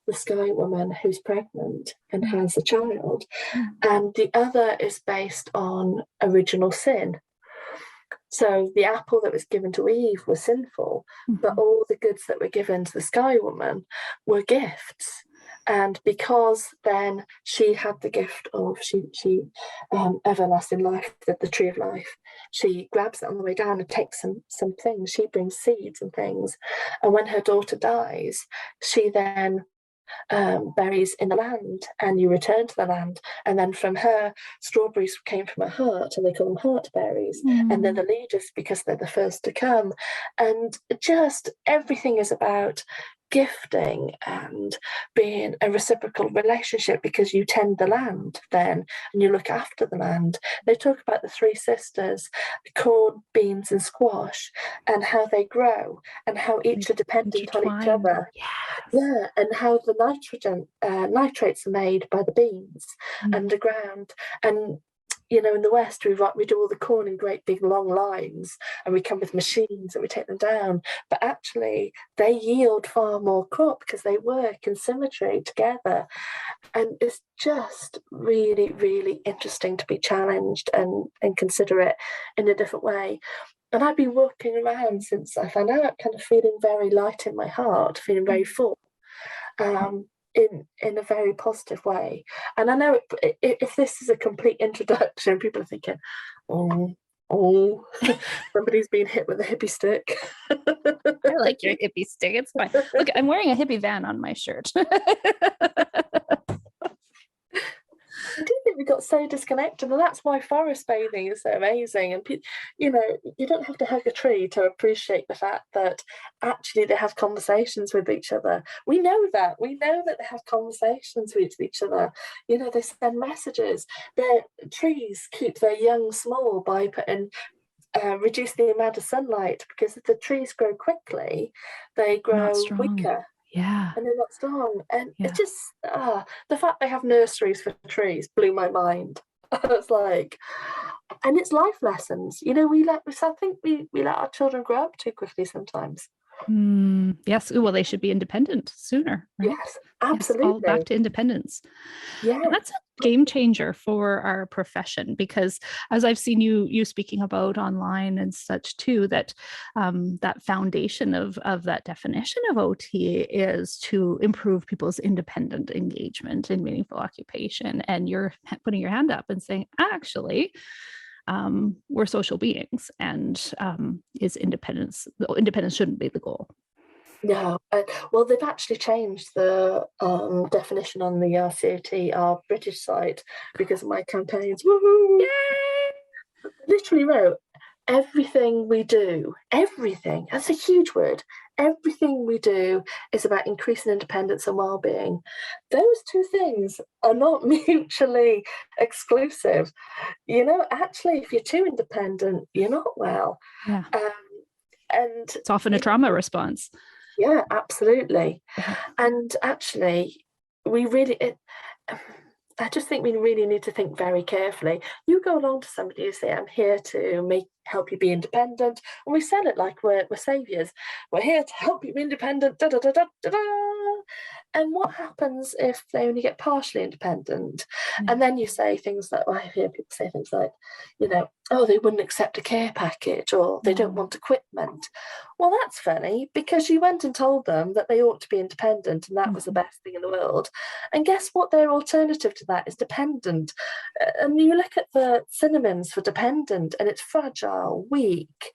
the Sky Woman who's pregnant and has a child, and the other is based on original sin. So the apple that was given to Eve was sinful, but all the goods that were given to the Sky Woman were gifts. And because then she had the gift of everlasting life, the tree of life, she grabs it on the way down and takes some things. She brings seeds and things. And when her daughter dies, she then berries in the land, and you return to the land, and then from her strawberries came from her heart, and they call them heart berries, and they're the leaders because they're the first to come. And just everything is about gifting and being a reciprocal relationship, because you tend the land then and you look after the land. They talk about the three sisters, corn, beans and squash, and how they grow and how each are dependent on each other. Yeah, and how the nitrates are made by the beans underground. And you know, in the West, we do all the corn in great big long lines, and we come with machines and we take them down. But actually, they yield far more crop because they work in symmetry together. And it's just really, really interesting to be challenged and consider it in a different way. And I've been walking around since I found out, kind of feeling very light in my heart, feeling very full. In a very positive way. And I know if this is a complete introduction, people are thinking, oh, somebody's been hit with a hippie stick. I like your hippie stick. It's fine. Look, I'm wearing a hippie van on my shirt. I do think we got so disconnected, and that's why forest bathing is so amazing. And you know, you don't have to hug a tree to appreciate the fact that actually they have conversations with each other. We know that they have conversations with each other. You know, they send messages. Their trees keep their young small by putting reduce the amount of sunlight, because if the trees grow quickly, they grow weaker. Yeah. And they're not strong. And it's just the fact they have nurseries for trees blew my mind. It's like, and it's life lessons. You know, I think we let our children grow up too quickly sometimes. Yes. Well, they should be independent sooner, right? Yes, Yes, all back absolutely. to independence. Yeah. And that's a game changer for our profession, because as I've seen you speaking about online and such too, that that foundation of that definition of OT is to improve people's independent engagement in meaningful occupation. And you're putting your hand up and saying, actually, we're social beings, and independence shouldn't be the goal. No, well, they've actually changed the definition on the RCOT, our British site, because of my campaigns. Woohoo! Yay! Literally wrote, everything we do, everything, that's a huge word, everything we do is about increasing independence and well-being. Those two things are not mutually exclusive. Actually, if you're too independent, you're not well. Yeah. And it's often a trauma response. Yeah, absolutely. Yeah. And actually, I just think we really need to think very carefully. You go along to somebody, you say, I'm here to help you be independent. And we sell it like we're saviors. We're here to help you be independent. Da, da, da, da, da, da. And what happens if they only get partially independent? And then you say things like, I hear people say things like, oh, they wouldn't accept a care package, or they don't want equipment. Well, that's funny, because you went and told them that they ought to be independent and that was the best thing in the world. And guess what? Their alternative to that is dependent. And you look at the synonyms for dependent, and it's fragile, weak,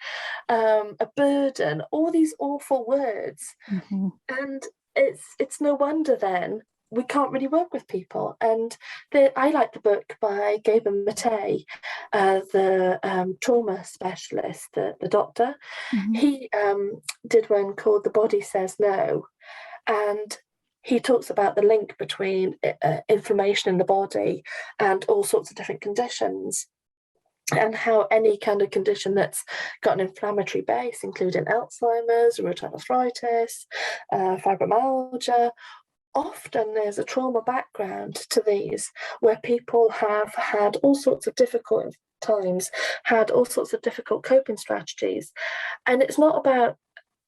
a burden, all these awful words. And it's no wonder then we can't really work with people. And I like the book by Gaben Matei, the trauma specialist, the doctor. He did one called The Body Says No. And he talks about the link between inflammation in the body and all sorts of different conditions, and how any kind of condition that's got an inflammatory base, including Alzheimer's, rheumatoid arthritis, fibromyalgia, often there's a trauma background to these, where people have had all sorts of difficult times, had all sorts of difficult coping strategies. And it's not about,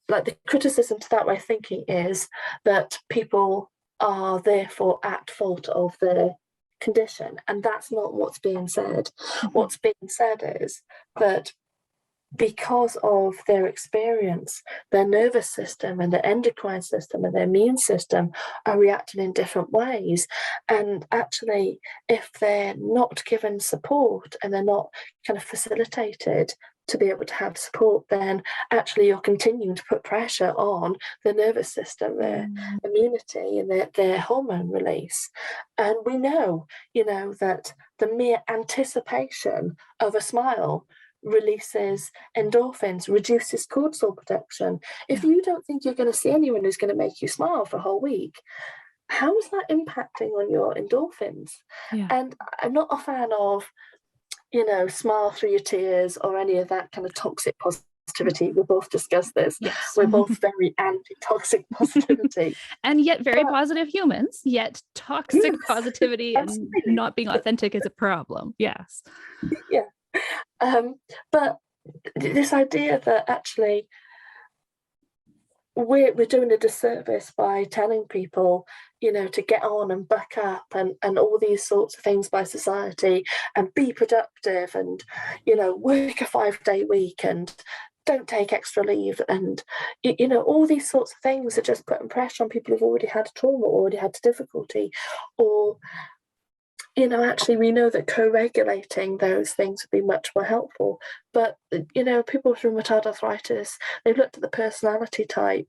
like, the criticism to that way of thinking is that people are therefore at fault of their condition, and that's not what's being said. What's being said is that because of their experience, their nervous system and their endocrine system and their immune system are reacting in different ways. And actually, if they're not given support and they're not kind of facilitated to be able to have support, then actually you're continuing to put pressure on the nervous system, their immunity and their hormone release. And we know, that the mere anticipation of a smile releases endorphins, reduces cortisol production. If you don't think you're going to see anyone who's going to make you smile for a whole week, how is that impacting on your endorphins? And I'm not a fan of, smile through your tears or any of that kind of toxic positivity. We both discussed this. Yes. We're both very anti-toxic positivity. And yet very positive humans, yet toxic positivity and not being authentic is a problem. Yes. Yeah. But this idea that actually we're doing a disservice by telling people, to get on and buck up and all these sorts of things by society, and be productive and, work a 5-day week and don't take extra leave, and, all these sorts of things are just putting pressure on people who've already had trauma, already had difficulty, or actually we know that co-regulating those things would be much more helpful. But, people with rheumatoid arthritis, they've looked at the personality type,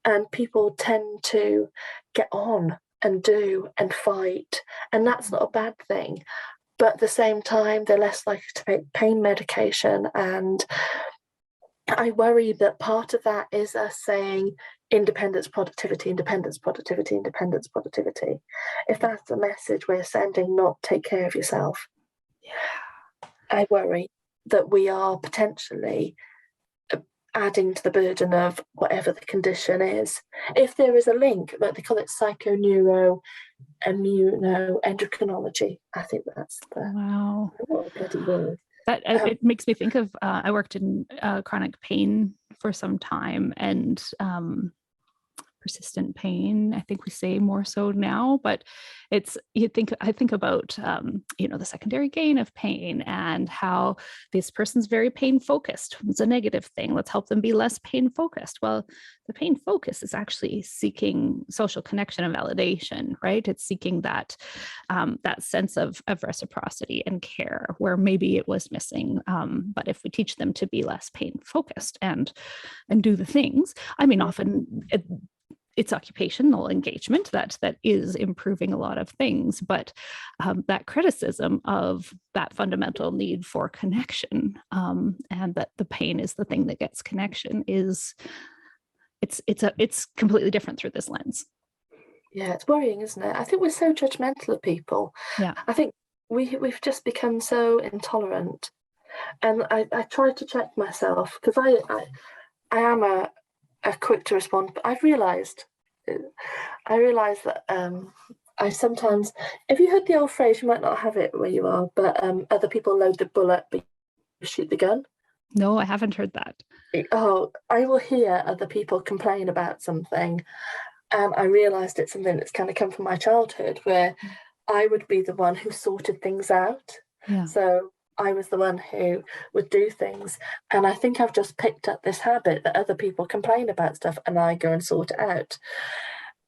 and people tend to get on and do and fight, and that's not a bad thing. But at the same time, they're less likely to take pain medication. And I worry that part of that is us saying independence, productivity, independence, productivity, independence, productivity. If that's the message we're sending, not take care of yourself, I worry that we are potentially adding to the burden of whatever the condition is. If there is a link, like they call it psychoneuroimmunoendocrinology, I think that's the bloody word. That it makes me think of, I worked in chronic pain for some time, and persistent pain, I think we say more so now, but I think about, the secondary gain of pain and how this person's very pain focused. It's a negative thing. Let's help them be less pain focused. Well, the pain focus is actually seeking social connection and validation, right? It's seeking that sense of reciprocity and care where maybe it was missing. But if we teach them to be less pain focused and do the things, I mean, often it's occupational engagement that is improving a lot of things, but that criticism of that fundamental need for connection, and that the pain is the thing that gets connection, it's completely different through this lens. Yeah, it's worrying, isn't it? I think we're so judgmental of people. Yeah, I think we've just become so intolerant, and I try to check myself, because I am a quick to respond, but I've realised that I sometimes, if you heard the old phrase, you might not have it where you are, but other people load the bullet, but you shoot the gun. No, I haven't heard that. Oh, I will hear other people complain about something, and I realised it's something that's kind of come from my childhood, where I would be the one who sorted things out. Yeah. So I was the one who would do things. And I think I've just picked up this habit that other people complain about stuff and I go and sort it out.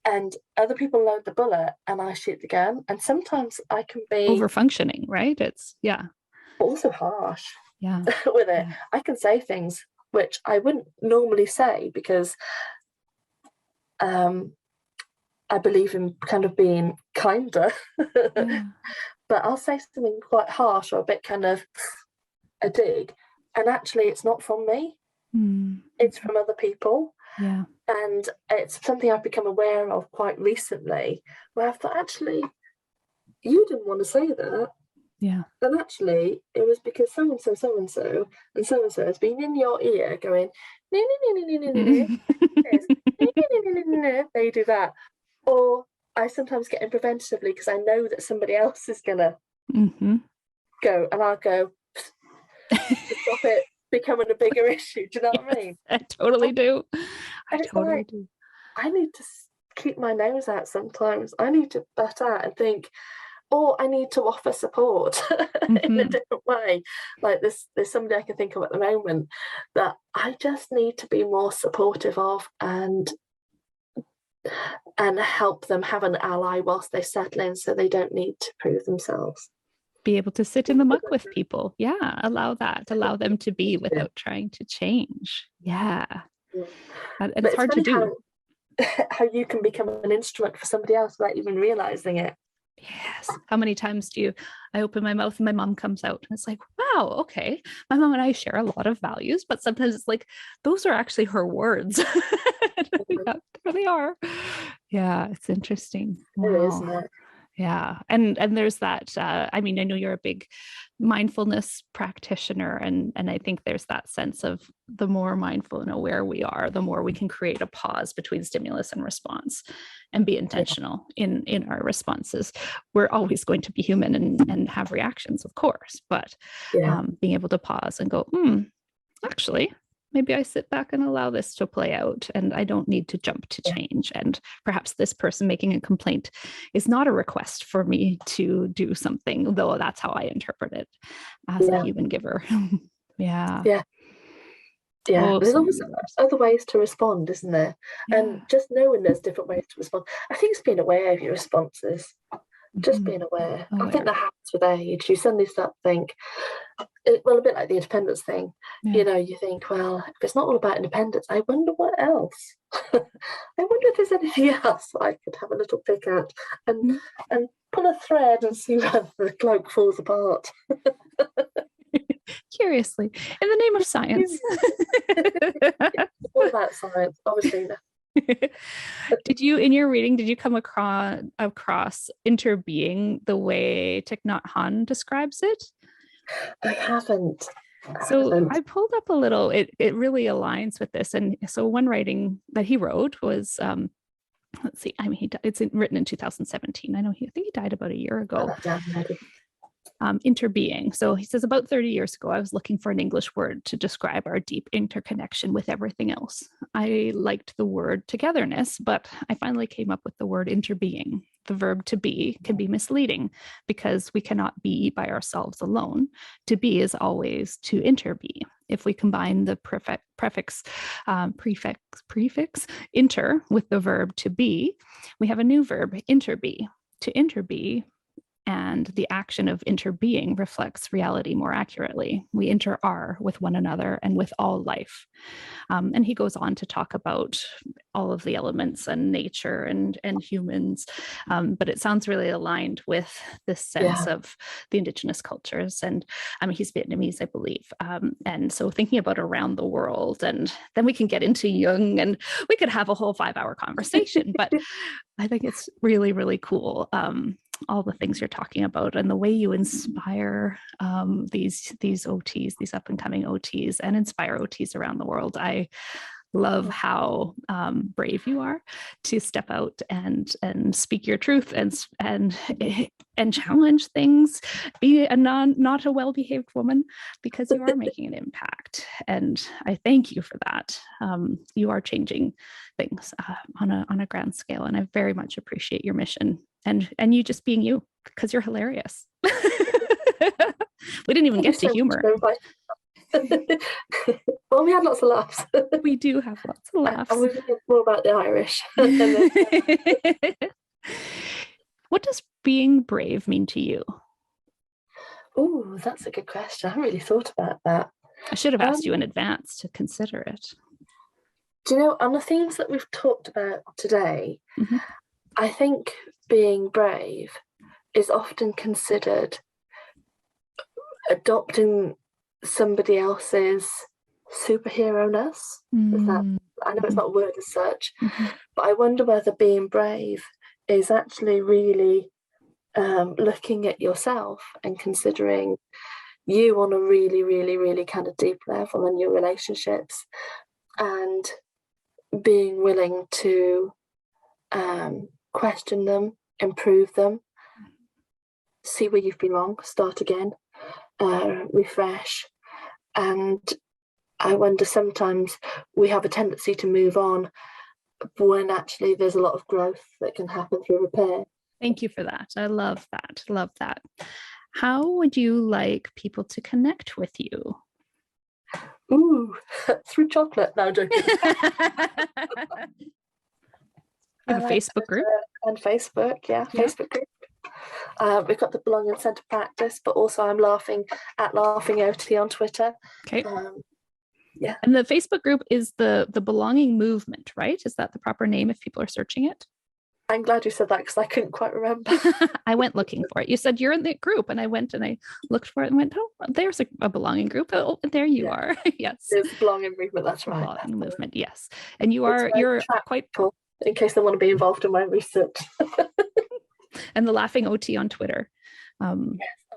And other people load the bullet and I shoot the gun. And sometimes I can be over-functioning, right? It's, also harsh with it. Yeah. I can say things which I wouldn't normally say, because I believe in kind of being kinder. But I'll say something quite harsh or a bit kind of a dig, and actually it's not from me. It's from other people. Yeah. And it's something I've become aware of quite recently, where I thought, actually, you didn't want to say that. Yeah. And actually it was because so-and-so and so-and-so has been in your ear going, no, they do that. Or I sometimes get in preventatively because I know that somebody else is gonna go, and I'll go to stop it becoming a bigger issue. Do you know what I mean? I totally do. I totally do. I need to keep my nose out sometimes. I need to butt out and think, or I need to offer support in a different way. Like there's somebody I can think of at the moment that I just need to be more supportive of, and help them have an ally whilst they settle in, so they don't need to prove themselves. Be able to sit in the muck with people. Yeah, allow them to be without trying to change. Yeah. And it's hard to do. How you can become an instrument for somebody else without even realizing it. Yes. How many times I open my mouth and my mom comes out, and it's like, wow, okay. My mom and I share a lot of values, but sometimes it's like, those are actually her words. There they are. Yeah, it's interesting. Wow. It is, isn't it? Yeah. And there's that, I mean, I know you're a big mindfulness practitioner, and I think there's that sense of the more mindful and aware we are, the more we can create a pause between stimulus and response and be intentional in our responses. We're always going to be human and have reactions, of course, but being able to pause and go, actually, maybe I sit back and allow this to play out, and I don't need to jump to change. And perhaps this person making a complaint is not a request for me to do something, though that's how I interpret it as a human giver. Yeah. Oh, there's always other ways to respond, isn't there? And just knowing there's different ways to respond. I think it's being aware of your responses. Just being aware. I think that happens with age. You suddenly start to think, well, a bit like the independence thing. You think, well, if it's not all about independence, I wonder what else. I wonder if there's anything else I could have a little pick at and pull a thread and see whether the cloak falls apart. Curiously, in the name of science. All about science, obviously. Did you, in your reading, did you come across interbeing the way Thich Nhat Hanh describes it? I haven't. I pulled up a little. It really aligns with this. And so one writing that he wrote was, let's see. I mean, it's written in 2017. I think he died about a year ago. interbeing. So he says, about 30 years ago, I was looking for an English word to describe our deep interconnection with everything else. I liked the word togetherness, but I finally came up with the word interbeing. The verb to be can be misleading because we cannot be by ourselves alone. To be is always to interbe. If we combine the prefix inter with the verb to be, we have a new verb, interbe. To interbe, and the action of interbeing reflects reality more accurately. We inter-are with one another and with all life. And he goes on to talk about all of the elements and nature and humans, but it sounds really aligned with this sense of the Indigenous cultures. And he's Vietnamese, I believe. And so thinking about around the world, and then we can get into Jung, and we could have a whole 5-hour conversation, but I think it's really, really cool. All the things you're talking about and the way you inspire these OTs, these up and coming OTs, and inspire OTs around the world. I love how brave you are to step out and speak your truth and challenge things. Be a not a well-behaved woman, because you are making an impact, and I thank you for that. You are changing things on a grand scale, and I very much appreciate your mission and you just being you, because you're hilarious. We didn't even get to humor. Well, we had lots of laughs. We do have lots of laughs. And we've talked more about the Irish. What does being brave mean to you? Oh, that's a good question. I haven't really thought about that. I should have asked you in advance to consider it. Do you know, on the things that we've talked about today, I think being brave is often considered adopting somebody else's superhero-ness. I know it's not a word as such, but I wonder whether being brave is actually really looking at yourself and considering you on a really, really, really kind of deep level in your relationships, and being willing to question them, improve them, see where you've been wrong, start again, refresh. And I wonder, sometimes we have a tendency to move on when actually there's a lot of growth that can happen through repair. Thank you for that. I love that. Love that. How would you like people to connect with you? Ooh, through chocolate. No, I'm joking. You have a Facebook group? And Facebook, Facebook group. We've got the Belonging Centre practice, but also I'm laughing OT on Twitter. Okay. Yeah. And the Facebook group is the Belonging Movement, right? Is that the proper name if people are searching it? I'm glad you said that, because I couldn't quite remember. I went looking for it. You said you're in the group, and I went and I looked for it and went, oh, there's a belonging group. Oh, there you are. Yes. There's the Belonging Movement, that's right. Belonging Movement, yes. And you're quite cool, in case they want to be involved in my research. And the Laughing OT on Twitter. Yes.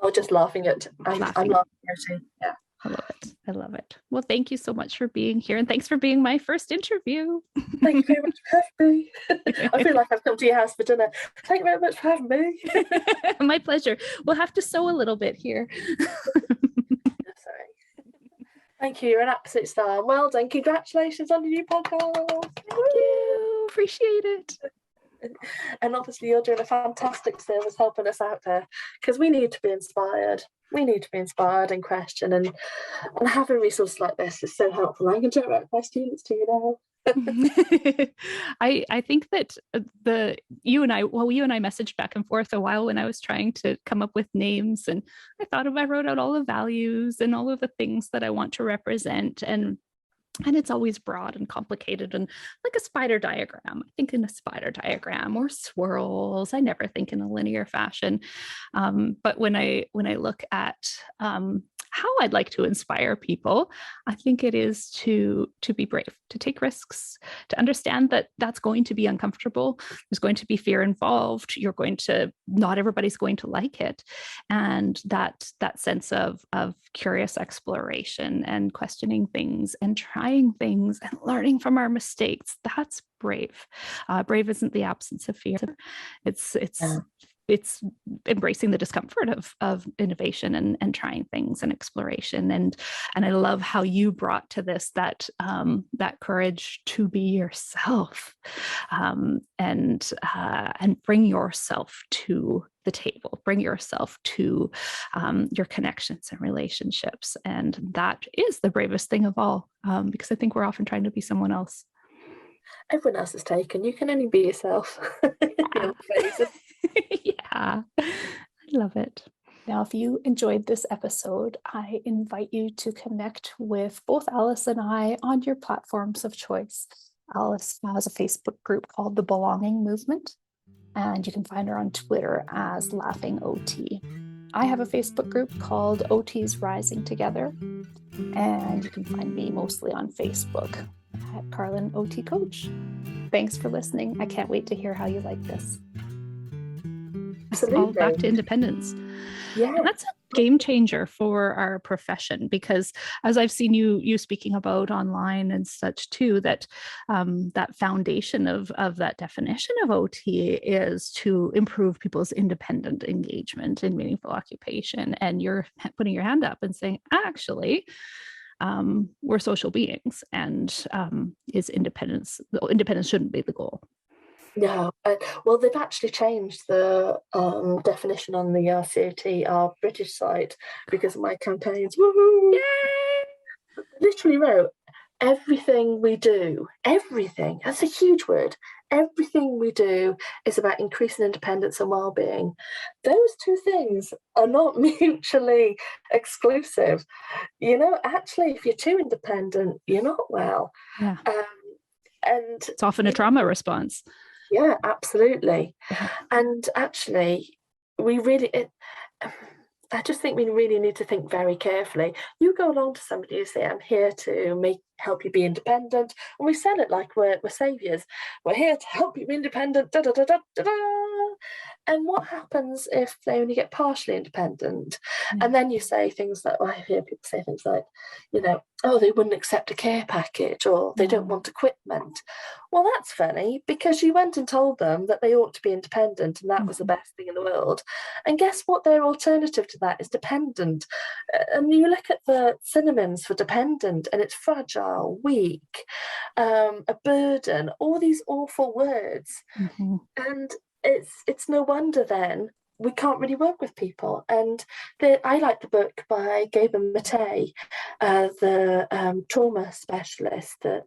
Oh, just laughing at. I'm laughing OT. Yeah. I love it. I love it. Well, thank you so much for being here, and thanks for being my first interview. Thank you very much for having me. I feel like I've come to your house for dinner. Thank you very much for having me. My pleasure. We'll have to sew a little bit here. Sorry. Thank you. You're an absolute star. Well done. Congratulations on your new podcast. Thank you. Appreciate it. And obviously you're doing a fantastic service helping us out there, because we need to be inspired. We need to be inspired and question, and having resources like this is so helpful. I can direct my students to you now. I think that you and I messaged back and forth a while when I was trying to come up with names, and I wrote out all the values and all of the things that I want to represent, and it's always broad and complicated, and like a spider diagram. I think in a spider diagram, or swirls. I never think in a linear fashion. But when I look at how I'd like to inspire people, I think it is to be brave, to take risks, to understand that that's going to be uncomfortable. There's going to be fear involved. Not everybody's going to like it. And that sense of curious exploration and questioning things and trying things and learning from our mistakes, that's brave. Brave isn't the absence of fear. It's it's embracing the discomfort of innovation and trying things and exploration. And I love how you brought to this that courage to be yourself, and bring yourself to the table, bring yourself to your connections and relationships. And that is the bravest thing of all, because I think we're often trying to be someone else. Everyone else is taken. You can only be yourself. Yeah. Yeah, I love it. Now, if you enjoyed this episode, I invite you to connect with both Alice and I on your platforms of choice. Alice has a Facebook group called The Belonging Movement, and you can find her on Twitter as Laughing OT. I have a Facebook group called OTs Rising Together, and you can find me mostly on Facebook at Carlin OT Coach. Thanks for listening. I can't wait to hear how you like this. Absolutely. All back to independence. Yeah. And that's a game changer for our profession, because as I've seen you speaking about online and such too, that that foundation of that definition of OT is to improve people's independent engagement in meaningful occupation. And you're putting your hand up and saying, actually, we're social beings, and independence shouldn't be the goal. No, well, they've actually changed the definition on the RCOT, our British site, because of my campaigns. Woohoo! Yay! Literally wrote, everything we do, everything, that's a huge word, everything we do is about increasing independence and well-being. Those two things are not mutually exclusive. Actually, if you're too independent, you're not well. Yeah. And it's often a trauma response. Yeah, absolutely. Yeah. And actually, I just think we really need to think very carefully. You go along to somebody and say, I'm here to help you be independent. And we sell it like we're saviors. We're here to help you be independent. Da, da, da, da, da, da. And what happens if they only get partially independent? Mm. And then you say things like, I hear people say things like, oh, they wouldn't accept a care package, or they don't want equipment. Well, that's funny, because you went and told them that they ought to be independent and that was the best thing in the world. And guess what? Their alternative to that is dependent. And you look at the synonyms for dependent, and it's fragile, weak, a burden, all these awful words. Mm-hmm. And it's no wonder then we can't really work with people. And I like the book by Gaber Mate, the trauma specialist, the